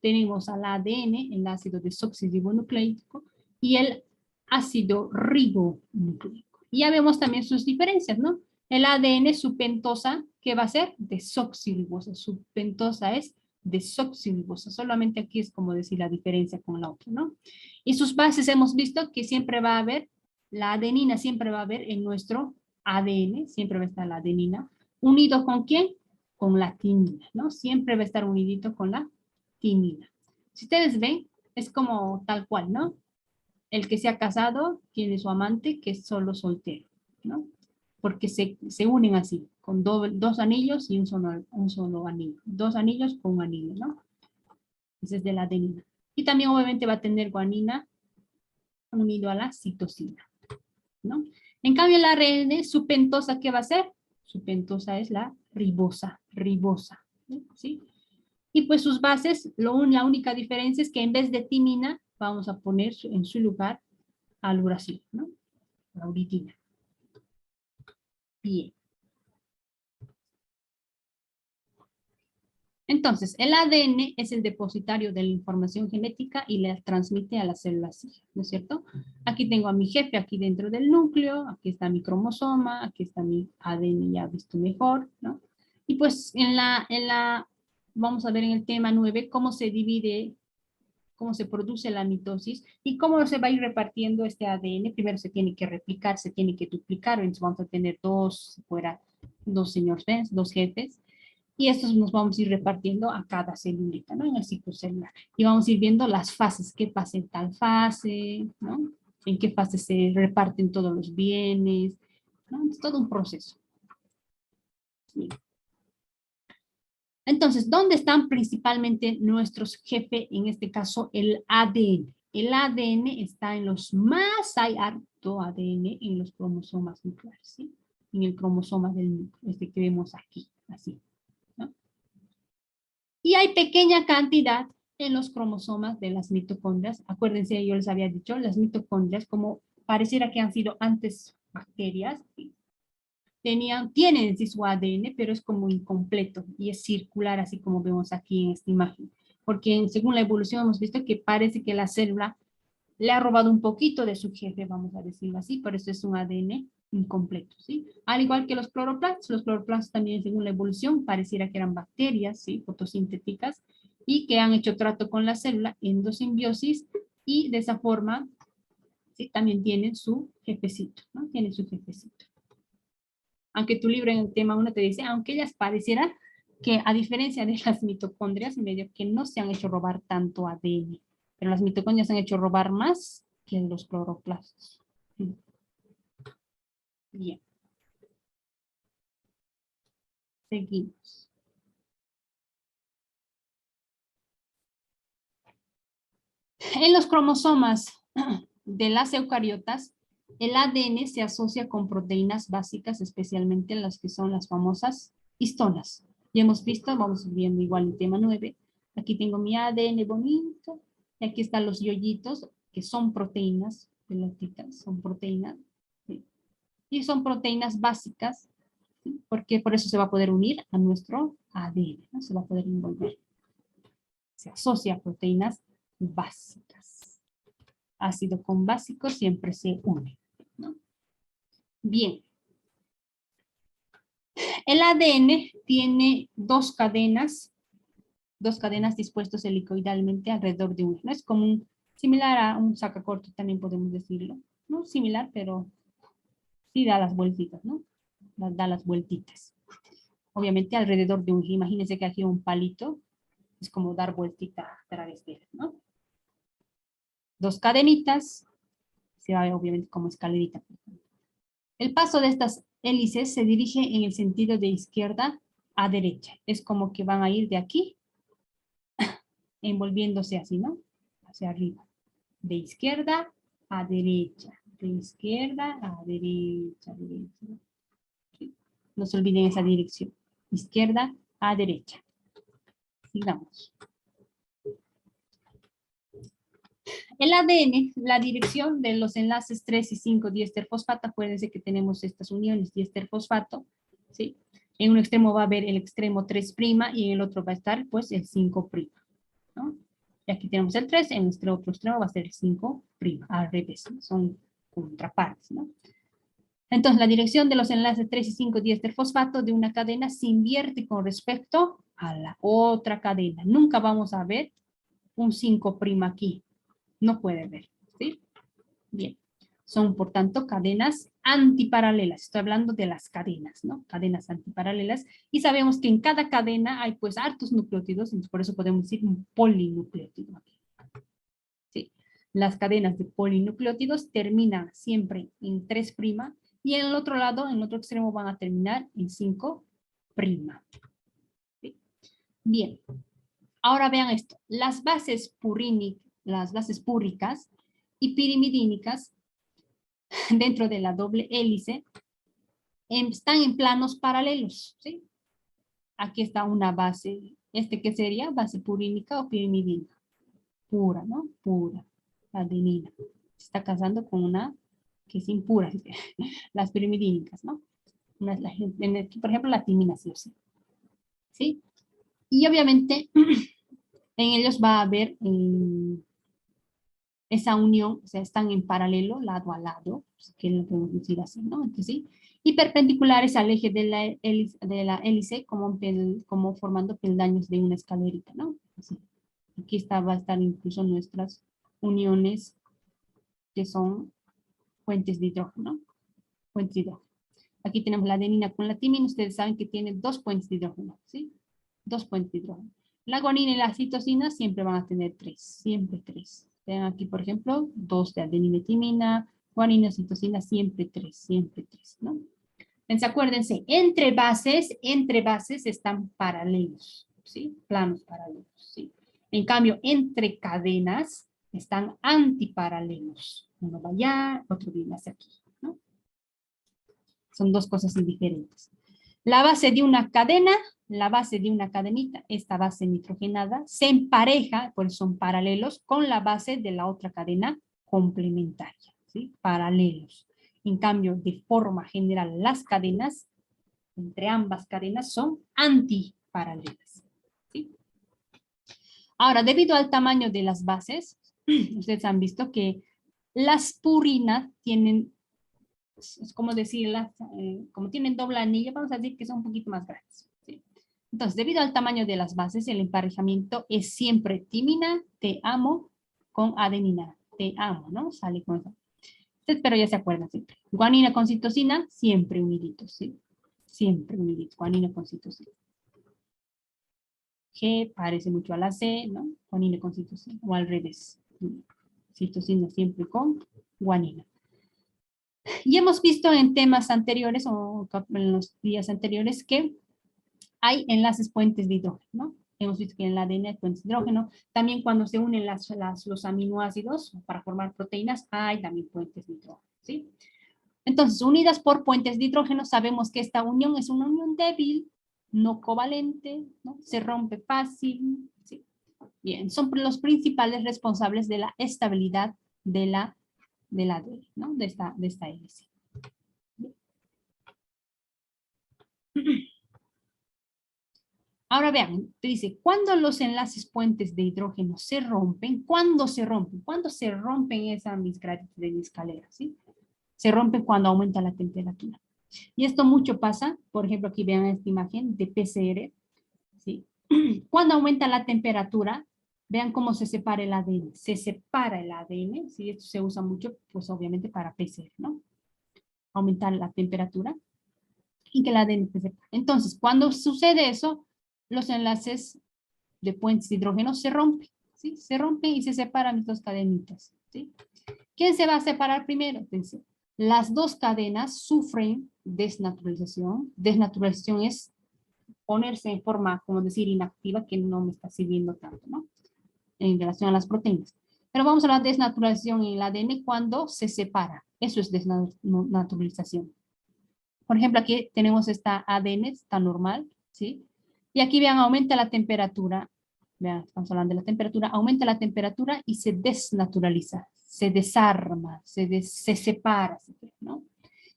Tenemos al ADN, el ácido desoxirribonucleico, y el ácido ribonucleico. Y ya vemos también sus diferencias, ¿no? El ADN, su pentosa, ¿qué va a ser? Desoxirribosa. Su pentosa es desoxirribosa. Solamente aquí es como decir la diferencia con la otra, ¿no? Y sus bases hemos visto que siempre va a haber, la adenina siempre va a haber en nuestro ADN, siempre va a estar la adenina. ¿Unido con quién? Con la timina, ¿no? Siempre va a estar unidito con la timina. Si ustedes ven, es como tal cual, ¿no? El que se ha casado tiene su amante que es solo soltero, ¿no? Porque se unen así, con dos anillos y un solo anillo. Dos anillos con un anillo, ¿no? Ese es de la adenina. Y también obviamente va a tener guanina unido a la citosina, ¿no? En cambio el ARN, su pentosa, ¿qué va a ser? Su pentosa es la ribosa, ¿sí? Y pues sus bases, la única diferencia es que en vez de timina, vamos a poner en su lugar al uracilo, ¿no? La uritina. Bien. Entonces, el ADN es el depositario de la información genética y la transmite a las células hijas, ¿no es cierto? Aquí tengo a mi jefe aquí dentro del núcleo, aquí está mi cromosoma, aquí está mi ADN ya visto mejor, ¿no? Y pues vamos a ver en el tema 9 cómo se divide, cómo se produce la mitosis y cómo se va a ir repartiendo este ADN. Primero se tiene que replicar, se tiene que duplicar, entonces vamos a tener dos señores, dos jefes, y estos nos vamos a ir repartiendo a cada celulita, ¿no? En el ciclo celular. Y vamos a ir viendo las fases, qué pasa en tal fase, ¿no? En qué fase se reparten todos los bienes, ¿no? Es todo un proceso. Bien. Entonces, ¿dónde están principalmente nuestros jefes? En este caso, el ADN. El ADN está en los más, hay harto ADN en los cromosomas nucleares, ¿sí? En el cromosoma del núcleo, este que vemos aquí, así, ¿no? Y hay pequeña cantidad en los cromosomas de las mitocondrias. Acuérdense, yo les había dicho, las mitocondrias, como pareciera que han sido antes bacterias, ¿sí? Tienen sí su ADN, pero es como incompleto y es circular, así como vemos aquí en esta imagen. Porque según la evolución hemos visto que parece que la célula le ha robado un poquito de su jefe, vamos a decirlo así, por eso es un ADN incompleto, ¿sí? Al igual que los cloroplastos también según la evolución pareciera que eran bacterias, ¿sí? Fotosintéticas, y que han hecho trato con la célula, endosimbiosis, y de esa forma, ¿sí? También tienen su jefecito, ¿no? Tienen su jefecito. Aunque tu libro en el tema 1 te dice, aunque ellas parecieran que a diferencia de las mitocondrias, medio que no se han hecho robar tanto ADN, pero las mitocondrias se han hecho robar más que los cloroplastos. Bien. Seguimos. En los cromosomas de las eucariotas, el ADN se asocia con proteínas básicas, especialmente las que son las famosas histonas. Ya hemos visto, vamos viendo igual el tema 9. Aquí tengo mi ADN bonito, y aquí están los yoyitos, que son proteínas, pelotitas, son proteínas, ¿sí? Y son proteínas básicas, ¿sí? Porque por eso se va a poder unir a nuestro ADN, ¿no? Se va a poder envolver. Se asocia a proteínas básicas. Ácido con básico siempre se une, ¿no? Bien. El ADN tiene dos cadenas dispuestas helicoidalmente alrededor de uno, ¿no? Es como similar a un sacacorcho, también podemos decirlo, no similar, pero sí da las vueltitas, ¿no? Da las vueltitas. Obviamente alrededor de un, imagínense que aquí un palito, Es como dar vueltita a través de él, ¿no? Dos cadenitas, se va a ver obviamente como escalerita. El paso de estas hélices se dirige en el sentido de izquierda a derecha. Es como que van a ir de aquí, envolviéndose así, ¿no? Hacia arriba. De izquierda a derecha. De izquierda a derecha. Derecha. ¿Sí? No se olviden esa dirección. Izquierda a derecha. Sigamos. El ADN, la dirección de los enlaces 3 y 5 diester-fosfato, acuérdense que tenemos estas uniones diester-fosfato, ¿sí? En un extremo va a haber el extremo 3' y en el otro va a estar pues el 5', ¿no? Y aquí tenemos el 3, en nuestro otro extremo va a ser el 5', al revés, ¿no? Son contrapartes, ¿no? Entonces la dirección de los enlaces 3 y 5 diester-fosfato de una cadena se invierte con respecto a la otra cadena. Nunca vamos a ver un 5' aquí. No puede ver, ¿sí? Bien. Son, por tanto, cadenas antiparalelas. Estoy hablando de las cadenas, ¿no? Cadenas antiparalelas. Y sabemos que en cada cadena hay, pues, hartos nucleótidos. Entonces, por eso podemos decir un polinucleótido. ¿Sí? Las cadenas de polinucleótidos terminan siempre en 3' y en el otro lado, en el otro extremo, van a terminar en 5'. ¿Sí? Bien. Ahora vean esto. Las bases púricas y pirimidínicas dentro de la doble hélice están en planos paralelos, ¿sí? Aquí está una base, ¿qué sería? Base purínica o pirimidínica. Pura, ¿no? Pura, adenina. Se está casando con una que es impura, las pirimidínicas, ¿no? Por ejemplo, la timina, ¿sí? Y obviamente en ellos va a haber esa unión, o sea, están en paralelo, lado a lado, que lo podemos decir así, ¿no? Entonces, sí, y perpendiculares al eje de la hélice como formando peldaños de una escalerita, ¿no? Así. Aquí va a estar incluso nuestras uniones que son fuentes de hidrógeno, fuentes de hidrógeno. Aquí tenemos la adenina con la timina, ustedes saben que tiene 2 puentes de hidrógeno, ¿sí? 2 puentes de hidrógeno. La guanina y la citosina siempre van a tener 3, siempre 3. Vean aquí, por ejemplo, 2 de adenina y timina, guanina, citosina, siempre 3, ¿no? Entonces, acuérdense, entre bases están paralelos, ¿sí? Planos paralelos, ¿sí? En cambio, entre cadenas están antiparalelos. Uno va allá, otro viene hacia aquí, ¿no? Son dos cosas diferentes. La base de una cadena, la base de una cadenita, esta base nitrogenada, se empareja, por eso son paralelos, con la base de la otra cadena complementaria, ¿sí? Paralelos. En cambio, de forma general, las cadenas, entre ambas cadenas, son antiparalelas, ¿sí? Ahora, debido al tamaño de las bases, ustedes han visto que las purinas tienen, es como decirlas, como tienen doble anillo, vamos a decir que son un poquito más grandes, ¿sí? Entonces, debido al tamaño de las bases, el emparejamiento es siempre timina, te amo, con adenina, te amo, ¿no? Sale con eso. Pero ya se acuerdan siempre. Guanina con citosina, siempre uniditos, ¿sí? Siempre uniditos, guanina con citosina. G parece mucho a la C, ¿no? Guanina con citosina, o al revés. Citosina siempre con guanina. Y hemos visto en temas anteriores o en los días anteriores que hay enlaces puentes de hidrógeno, ¿no? Hemos visto que en la ADN hay puentes de hidrógeno. También cuando se unen los aminoácidos para formar proteínas, hay también puentes de hidrógeno, ¿sí? Entonces, unidas por puentes de hidrógeno, sabemos que esta unión es una unión débil, no covalente, ¿no? Se rompe fácil, ¿sí? Bien, son los principales responsables de la estabilidad de la ADN, ¿no? De esta hélice. Ahora vean, te dice, ¿cuándo los enlaces puentes de hidrógeno se rompen? ¿Cuándo se rompen? ¿Cuándo se rompen esa misgradiente de mi escalera? ¿Sí? Se rompen cuando aumenta la temperatura. Y esto mucho pasa, por ejemplo, aquí vean esta imagen de PCR. ¿Sí? Cuando aumenta la temperatura, vean cómo se separa el ADN. Se separa el ADN, ¿sí? Esto se usa mucho, pues obviamente para PCR, ¿no? Aumentar la temperatura y que el ADN se separe. Entonces, cuando sucede eso, los enlaces de puentes de hidrógeno se rompe, ¿sí? Se rompen y se separan mis dos cadenitas, ¿sí? ¿Quién se va a separar primero? Entonces, las dos cadenas sufren desnaturalización. Desnaturalización es ponerse en forma, como decir, inactiva, que no me está sirviendo tanto, ¿no? En relación a las proteínas. Pero vamos a la desnaturalización en el ADN cuando se separa. Eso es desnaturalización. Por ejemplo, aquí tenemos esta ADN, está normal, ¿sí? Y aquí vean, aumenta la temperatura. Vean, estamos hablando de la temperatura. Aumenta la temperatura y se desnaturaliza, se desarma, se separa, ¿no?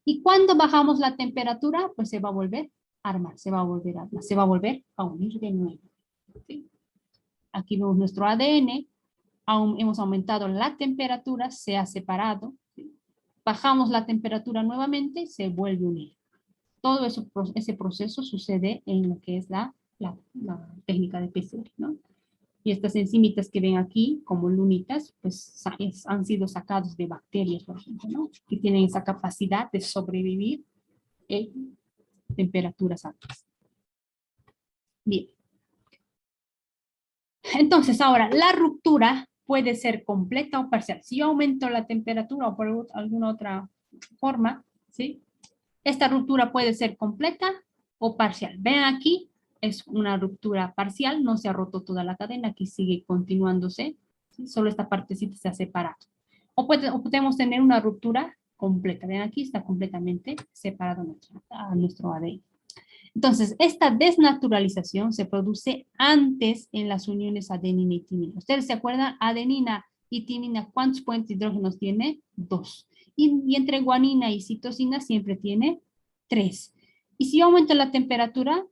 Y cuando bajamos la temperatura, pues se va a volver a armar, se va a volver a armar, se va a volver a unir de nuevo, ¿sí? Aquí vemos nuestro ADN, hemos aumentado la temperatura, se ha separado, ¿sí? Bajamos la temperatura nuevamente, se vuelve a unir. Todo eso, ese proceso sucede en lo que es la técnica de PCR, ¿no? Y estas enzimitas que ven aquí, como lunitas, pues han sido sacados de bacterias, por ejemplo, ¿no? Que tienen esa capacidad de sobrevivir en temperaturas altas. Bien. Entonces, ahora, la ruptura puede ser completa o parcial. Si yo aumento la temperatura o por alguna otra forma, ¿sí? Esta ruptura puede ser completa o parcial. Vean aquí, es una ruptura parcial, no se ha roto toda la cadena, aquí sigue continuándose, ¿sí? Solo esta partecita se ha separado. O podemos tener una ruptura completa. Vean aquí, está completamente separado a nuestro ADN. Entonces, esta desnaturalización se produce antes en las uniones adenina y timina. ¿Ustedes se acuerdan? Adenina y timina, ¿cuántos puentes de hidrógenos tiene? 2. Y entre guanina y citosina siempre tiene 3. Y si yo aumento la temperatura,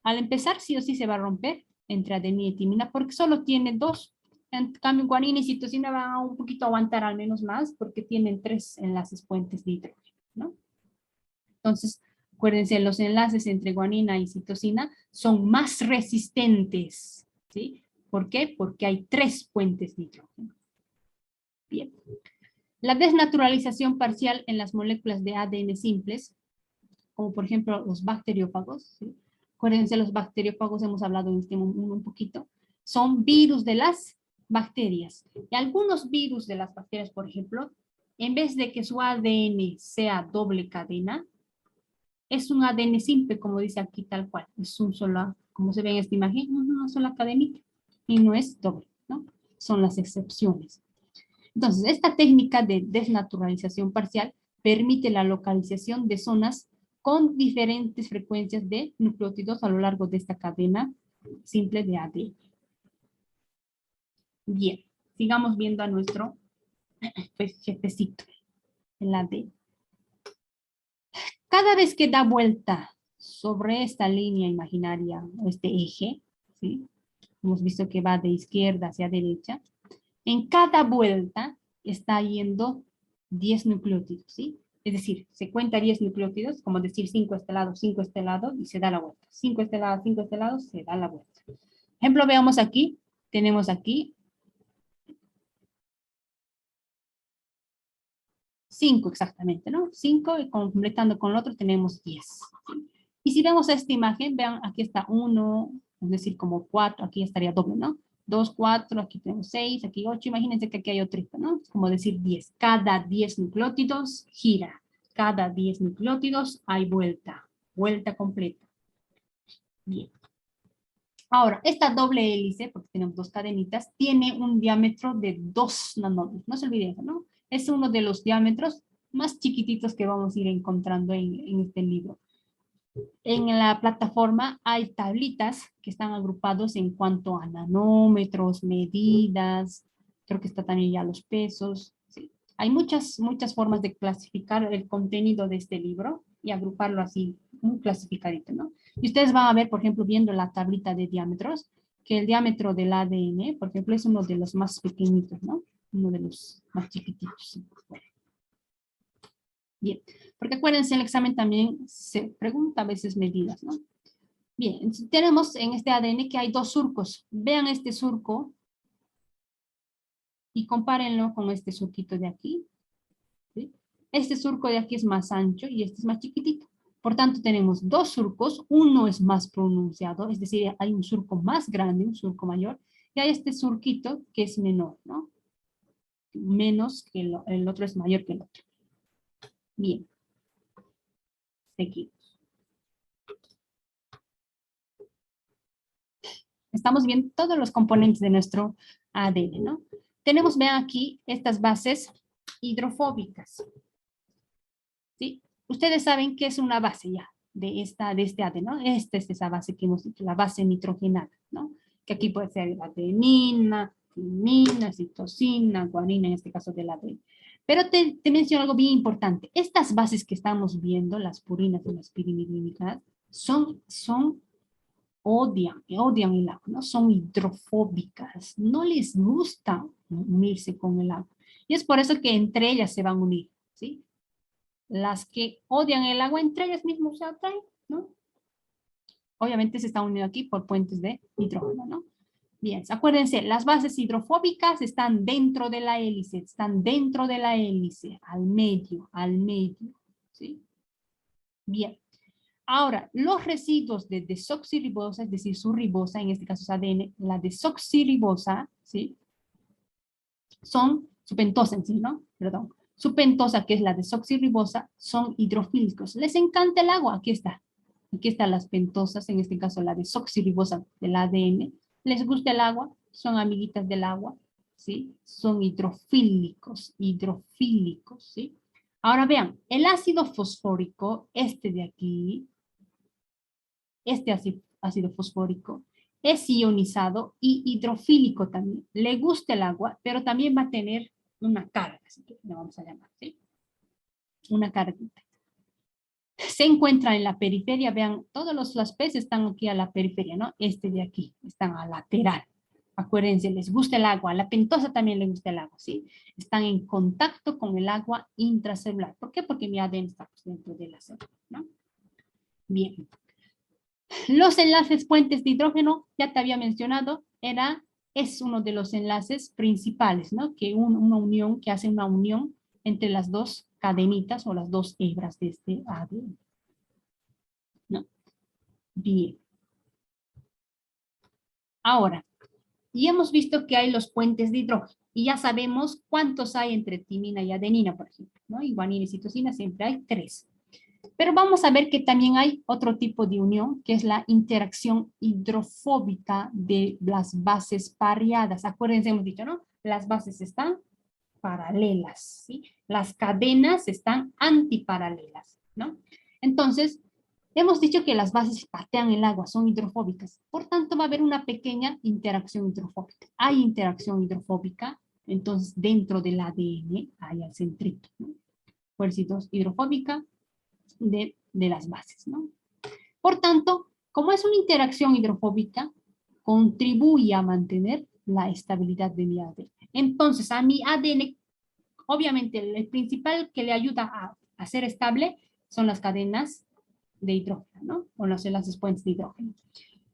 al empezar sí o sí se va a romper entre adenina y timina porque solo tiene 2. En cambio, guanina y citosina van a un poquito aguantar al menos más porque tienen 3 enlaces puentes de hidrógeno, ¿no? Entonces, acuérdense, los enlaces entre guanina y citosina son más resistentes, ¿sí? ¿Por qué? Porque hay 3 puentes de hidrógeno. Bien. La desnaturalización parcial en las moléculas de ADN simples, como por ejemplo los bacteriófagos, ¿sí? Acuérdense, los bacteriófagos, hemos hablado en este un poquito, son virus de las bacterias. Y algunos virus de las bacterias, por ejemplo, en vez de que su ADN sea doble cadena, es un ADN simple, como dice aquí tal cual. Es un solo, como se ve en esta imagen, una sola cadenita. Y no es doble, ¿no? Son las excepciones. Entonces, esta técnica de desnaturalización parcial permite la localización de zonas con diferentes frecuencias de nucleótidos a lo largo de esta cadena simple de ADN. Bien, sigamos viendo a nuestro jefecito, el ADN. Cada vez que da vuelta sobre esta línea imaginaria o este eje, ¿sí? Hemos visto que va de izquierda hacia derecha. En cada vuelta está yendo 10 nucleótidos, ¿sí? Es decir, se cuenta 10 nucleótidos, como decir 5 a este lado, 5 a este lado, y se da la vuelta. 5 a este lado, 5 a este lado, se da la vuelta. Ejemplo, veamos aquí. Tenemos aquí 5 exactamente, ¿no? 5 y completando con el otro tenemos 10. Y si vemos esta imagen, vean, aquí está 1, es decir, como 4, aquí estaría doble, ¿no? 2, 4, aquí tenemos 6, aquí 8, imagínense que aquí hay otro, ¿no? Es como decir 10. Cada 10 nucleótidos gira. Cada 10 nucleótidos hay vuelta. Vuelta completa. Bien. Ahora, esta doble hélice, porque tenemos dos cadenitas, tiene un diámetro de 2 nanómetros. No se olviden eso, ¿no? Es uno de los diámetros más chiquititos que vamos a ir encontrando en este libro. En la plataforma hay tablitas que están agrupados en cuanto a nanómetros, medidas, creo que está también ya los pesos. Sí. Hay muchas formas de clasificar el contenido de este libro y agruparlo así, muy clasificadito, ¿no? Y ustedes van a ver, por ejemplo, viendo la tablita de diámetros, que el diámetro del ADN, por ejemplo, es uno de los más pequeñitos, ¿no? Uno de los más chiquititos. Bien, porque acuérdense, en el examen también se pregunta a veces medidas, ¿no? Bien, tenemos en este ADN que hay 2 surcos. Vean este surco y compárenlo con este surquito de aquí, ¿sí? Este surco de aquí es más ancho y este es más chiquitito. Por tanto, tenemos dos surcos, uno es más pronunciado, es decir, hay un surco más grande, un surco mayor, y hay este surquito que es menor, ¿no? Menos que el otro es mayor que el otro. Bien, seguimos. Estamos viendo todos los componentes de nuestro ADN, ¿no? Tenemos, vean aquí, estas bases hidrofóbicas, ¿sí? Ustedes saben que es una base ya de este ADN, ¿no? Esta es esa base que hemos dicho, la base nitrogenada, ¿no? Que aquí puede ser adenina, timina, citosina, guanina, en este caso del ADN. Pero te menciono algo bien importante. Estas bases que estamos viendo, las purinas y las pirimidínicas, odian el agua, ¿no? Son hidrofóbicas, no les gusta unirse con el agua. Y es por eso que entre ellas se van a unir, ¿sí? Las que odian el agua, entre ellas mismas se atraen, ¿no? Obviamente se están uniendo aquí por puentes de hidrógeno, ¿no? Bien, acuérdense, las bases hidrofóbicas están dentro de la hélice, al medio, ¿sí? Bien. Ahora, los residuos de desoxirribosa, es decir, su ribosa, en este caso es ADN, la desoxirribosa, ¿sí? Son su pentosa en sí, ¿no? Perdón. Su pentosa, que es la desoxirribosa, son hidrofílicos. Les encanta el agua, aquí está. Aquí están las pentosas, en este caso la desoxirribosa del ADN. Les gusta el agua, son amiguitas del agua, ¿sí? Son hidrofílicos, ¿sí? Ahora vean, el ácido fosfórico, este de aquí, este ácido fosfórico es ionizado y hidrofílico también. Le gusta el agua, pero también va a tener una carga, así que le vamos a llamar, ¿sí? Una carguita. Se encuentra en la periferia, vean, todos los peces están aquí a la periferia, ¿no? Este de aquí, están a lateral. Acuérdense, les gusta el agua, a la pentosa también le gusta el agua, ¿sí? Están en contacto con el agua intracelular. ¿Por qué? Porque mi ADN está dentro de la célula, ¿no? Bien. Los enlaces puentes de hidrógeno, ya te había mencionado, es uno de los enlaces principales, ¿no? Que hace una unión entre las dos cadenitas o las dos hebras de este ADN, ¿no? Bien. Ahora, ya hemos visto que hay los puentes de hidrógeno y ya sabemos cuántos hay entre timina y adenina, por ejemplo, ¿no? Y guanina y citosina siempre hay 3. Pero vamos a ver que también hay otro tipo de unión, que es la interacción hidrofóbica de las bases pareadas. Acuérdense, hemos dicho, ¿no? Las bases están paralelas, ¿sí? Las cadenas están antiparalelas, ¿no? Entonces, hemos dicho que las bases patean el agua, son hidrofóbicas. Por tanto, va a haber una pequeña interacción hidrofóbica. Hay interacción hidrofóbica, entonces dentro del ADN hay el centrito, ¿no? Fuerza hidrofóbica de las bases, ¿no? Por tanto, como es una interacción hidrofóbica, contribuye a mantener la estabilidad de mi ADN. Entonces, a mi ADN, obviamente, el principal que le ayuda a ser estable son las cadenas de hidrógeno, ¿no? O los enlaces puentes de hidrógeno.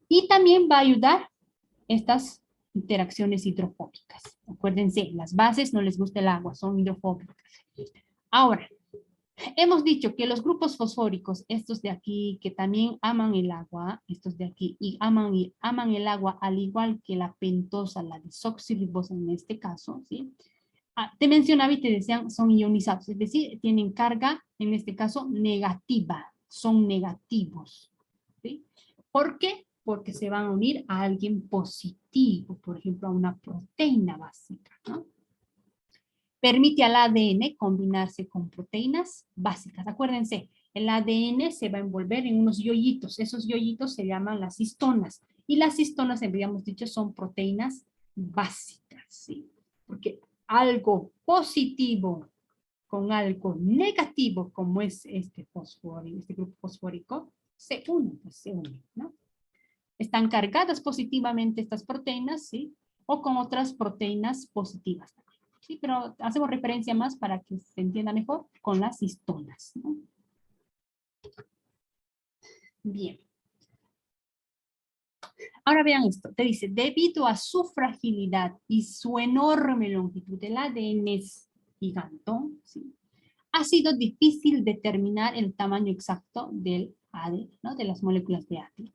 Y también va a ayudar estas interacciones hidrofóbicas. Acuérdense, las bases no les gusta el agua, son hidrofóbicas. Ahora, hemos dicho que los grupos fosfóricos, estos de aquí, que también aman el agua, estos de aquí, y aman el agua al igual que la pentosa, la desoxirribosa en este caso, ¿sí? Te mencionaba y te decían, son ionizados, es decir, tienen carga, en este caso, negativa, son negativos, ¿sí? ¿Por qué? Porque se van a unir a alguien positivo, por ejemplo, a una proteína básica, ¿no? Permite al ADN combinarse con proteínas básicas. Acuérdense, el ADN se va a envolver en unos yoyitos. Esos yoyitos se llaman las histonas. Y las histonas, habíamos dicho, son proteínas básicas, ¿sí? Porque algo positivo con algo negativo, como es este grupo fosfórico, se unen, ¿no? Están cargadas positivamente estas proteínas, ¿sí? O con otras proteínas positivas. Sí, pero hacemos referencia más para que se entienda mejor con las histonas, ¿no? Bien. Ahora vean esto. Te dice, debido a su fragilidad y su enorme longitud, el ADN es gigantón, ¿sí? ha sido difícil determinar el tamaño exacto del ADN, ¿no? De las moléculas de ADN.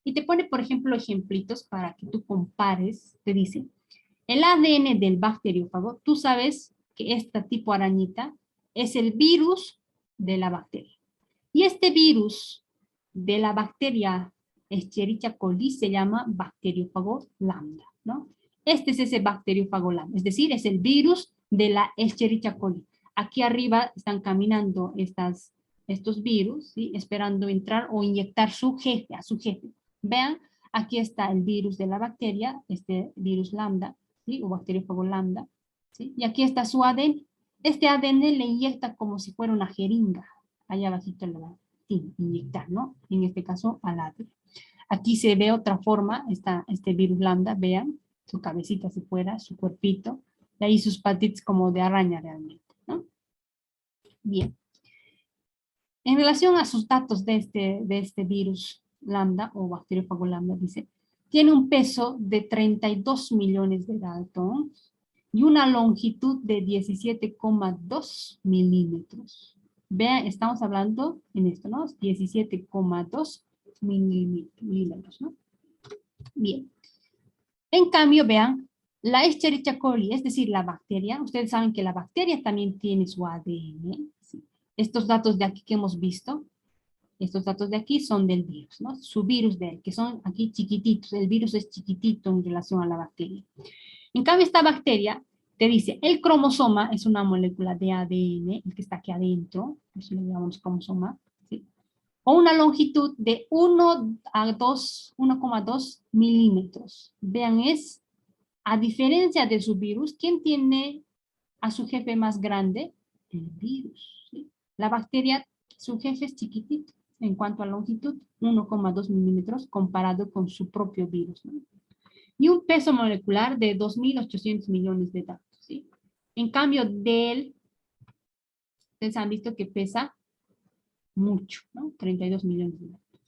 Y te pone, por ejemplo, ejemplitos para que tú compares. Te dice, el ADN del bacteriófago, tú sabes que este tipo arañita es el virus de la bacteria. Y este virus de la bacteria Escherichia coli se llama bacteriófago lambda, ¿no? Este es ese bacteriófago lambda, es decir, es el virus de la Escherichia coli. Aquí arriba están caminando estos virus, ¿sí? Esperando entrar o inyectar a su jefe. Vean, aquí está el virus de la bacteria, este virus lambda, ¿sí? O bacteriófago lambda, ¿sí? Y aquí está su ADN. Este ADN le inyecta como si fuera una jeringa. Allá abajito le va a inyectar, ¿no? En este caso al ADN. Aquí se ve otra forma, este virus lambda, vean, su cabecita hacia fuera, su cuerpito, y ahí sus patitas como de araña realmente, ¿no? Bien. En relación a sus datos de este virus lambda o bacteriófago lambda, dice, tiene un peso de 32 millones de daltons y una longitud de 17,2 milímetros. Vean, estamos hablando en esto, ¿no? 17,2 milímetros, ¿no? Bien. En cambio, vean, la Escherichia coli, es decir, la bacteria, ustedes saben que la bacteria también tiene su ADN, ¿sí? Estos datos de aquí que hemos visto, estos datos de aquí son del virus, ¿no? Su virus de él, que son aquí chiquititos, el virus es chiquitito en relación a la bacteria. En cambio, esta bacteria te dice, el cromosoma es una molécula de ADN, el que está aquí adentro, eso le llamamos cromosoma, ¿sí? O una longitud de 1,2 milímetros. Vean, a diferencia de su virus, ¿quién tiene a su jefe más grande? El virus, ¿sí? La bacteria, su jefe es chiquitito en cuanto a longitud, 1,2 milímetros comparado con su propio virus, ¿no? Y un peso molecular de 2.800 millones de datos, ¿sí? En cambio, ustedes han visto que pesa mucho, ¿no? 32 millones de datos.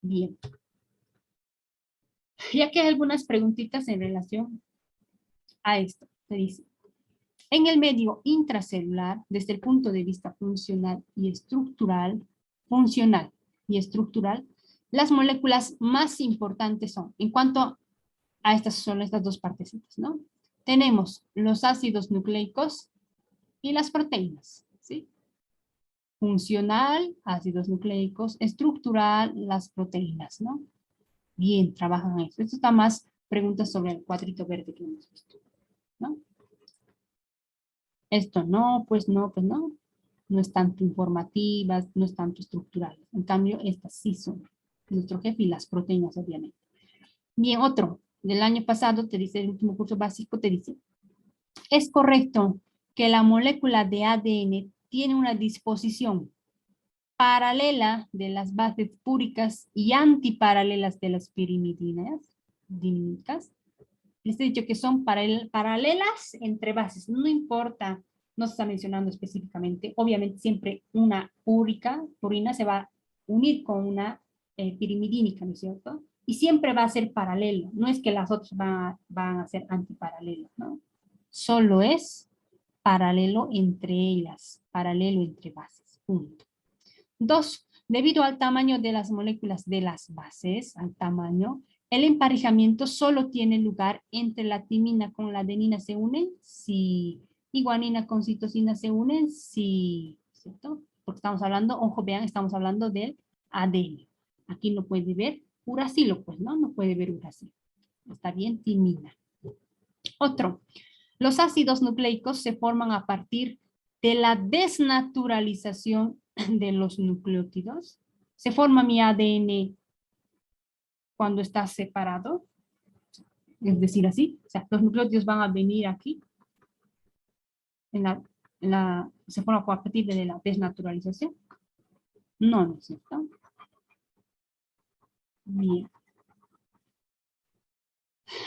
Bien. Ya que hay algunas preguntitas en relación a esto. Se dice, en el medio intracelular, desde el punto de vista funcional y estructural, las moléculas más importantes son, en cuanto a estas dos partecitas, ¿no? Tenemos los ácidos nucleicos y las proteínas, ¿sí? Funcional, ácidos nucleicos, estructural, las proteínas, ¿no? Bien, trabajan en eso. Esto está más preguntas sobre el cuadrito verde que hemos visto, ¿no? Esto no, pues no, pues no. No es tanto informativas, no es tanto estructural. En cambio, estas sí son nuestro jefe y las proteínas, obviamente. Bien, otro, del año pasado, te dice, el último curso básico, te dice, es correcto que la molécula de ADN tiene una disposición paralela de las bases púricas y antiparalelas de las pirimidinas. Les he dicho que son paralelas entre bases, no importa, no se está mencionando específicamente, obviamente siempre una purina se va a unir con una pirimidínica, ¿no es cierto? Y siempre va a ser paralelo, no es que las otras van a ser antiparalelas, ¿no? Solo es paralelo entre ellas, paralelo entre bases, punto. 2. Debido al tamaño de las moléculas de las bases, al tamaño, el emparejamiento solo tiene lugar entre la timina con la adenina se unen, sí. Y guanina con citosina se unen, sí. ¿Cierto? Porque estamos hablando, ojo, vean, estamos hablando del ADN. Aquí no puede ver uracilo, pues, ¿no? No puede ver uracilo. Está bien, timina. Otro. Los ácidos nucleicos se forman a partir de la desnaturalización de los nucleótidos. Se forma mi ADN cuando está separado, es decir, así. O sea, los nucleótidos van a venir aquí, se forma a partir de la desnaturalización. No, ¿no es cierto? Bien.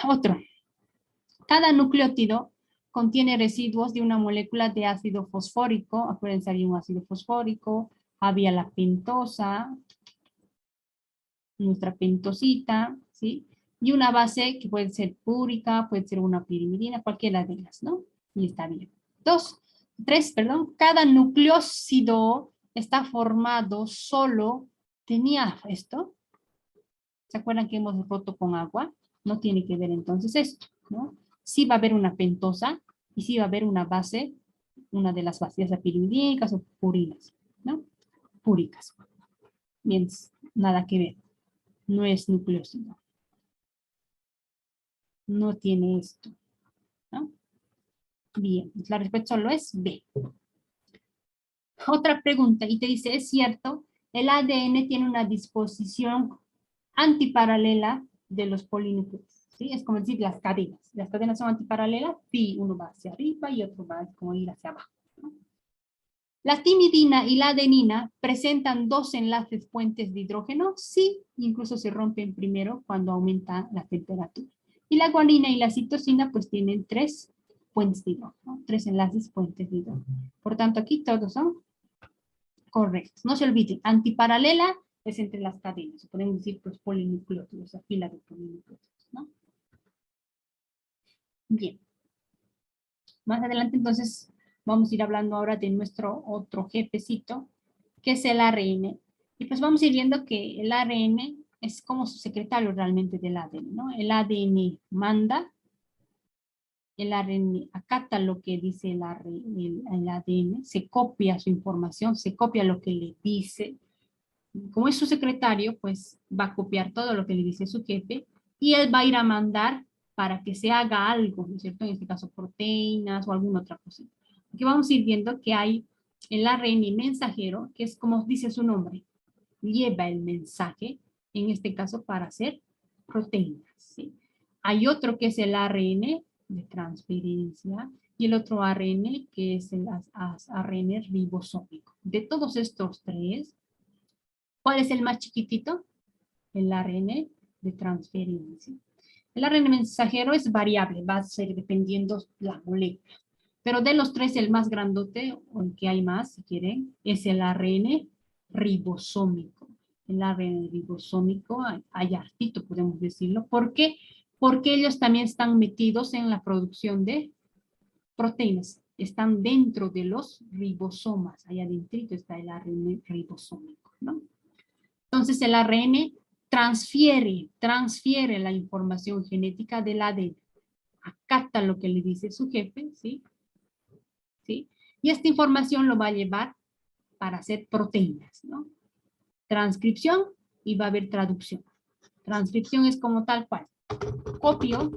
Otro. Cada nucleótido contiene residuos de una molécula de ácido fosfórico. Acuérdense, había un ácido fosfórico, había la pentosa, nuestra pentosita, ¿sí? Y una base que puede ser púrica, puede ser una pirimidina, cualquiera de ellas, ¿no? Y está bien. 2. perdón, cada nucleósido está formado solo, tenía esto, ¿se acuerdan que hemos roto con agua? No tiene que ver entonces esto, ¿no? Sí va a haber una pentosa y sí va a haber una base, una de las bases piridínicas o purinas, ¿no? Púricas. Bien, nada que ver, no es nucleósido. No tiene esto, ¿no? Bien, la respuesta solo es B. Otra pregunta, y te dice, ¿es cierto? El ADN tiene una disposición antiparalela de los polinúcleos, ¿sí? Es como decir las cadenas. Las cadenas son antiparalelas, y uno va hacia arriba y otro va como ir hacia abajo, ¿no? La timidina y la adenina presentan dos enlaces puentes de hidrógeno, sí, incluso se rompen primero cuando aumenta la temperatura. Y la guanina y la citosina pues tienen tres puentes de hidrógeno, ¿no? Tres enlaces puentes de hidrógeno. Por tanto, aquí todos son correctos. No se olviden, antiparalela es entre las cadenas. Podemos decir pues polinucleótidos, la fila de polinucleótidos, ¿no? Bien. Más adelante entonces vamos a ir hablando ahora de nuestro otro jefecito, que es el ARN. Y pues vamos a ir viendo que el ARN es como su secretario realmente del ADN, ¿no? El ADN manda, el ARN acata lo que dice el ADN, se copia su información, se copia lo que le dice. Como es su secretario, pues va a copiar todo lo que le dice su jefe y él va a ir a mandar para que se haga algo, ¿no es cierto? En este caso proteínas o alguna otra cosa. Aquí vamos a ir viendo que hay el ARN mensajero, que es como dice su nombre, lleva el mensaje, en este caso para hacer proteínas, ¿sí? Hay otro que es el ARN de transferencia y el otro ARN que es el ARN ribosómico. De todos estos tres, ¿cuál es el más chiquitito? El ARN de transferencia. El ARN mensajero es variable, va a ser dependiendo la molécula. Pero de los tres, el más grandote, o el que hay más, si quieren, es el ARN ribosómico. El ARN ribosómico, hay hartito, podemos decirlo. ¿Por qué? Porque ellos también están metidos en la producción de proteínas. Están dentro de los ribosomas. Allá adentro está el ARN ribosómico, ¿no? Entonces el ARN transfiere la información genética del ADN. Acata lo que le dice su jefe, ¿sí? ¿Sí? Y esta información lo va a llevar para hacer proteínas, ¿no? Transcripción y va a haber traducción. Transcripción es como tal cual. Copio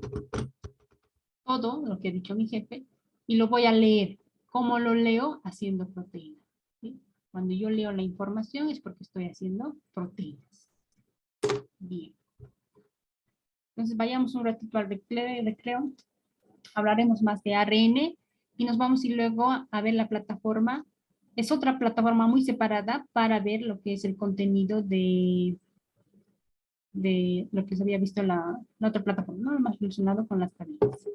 todo lo que ha dicho mi jefe y lo voy a leer. ¿Cómo lo leo? Haciendo proteínas, ¿sí? Cuando yo leo la información es porque estoy haciendo proteínas. Bien. Entonces vayamos un ratito al recreo. Hablaremos más de ARN y nos vamos a ir luego a ver la plataforma. Es otra plataforma muy separada para ver lo que es el contenido de lo que se había visto en la otra plataforma, ¿no? Más relacionado con las tareas.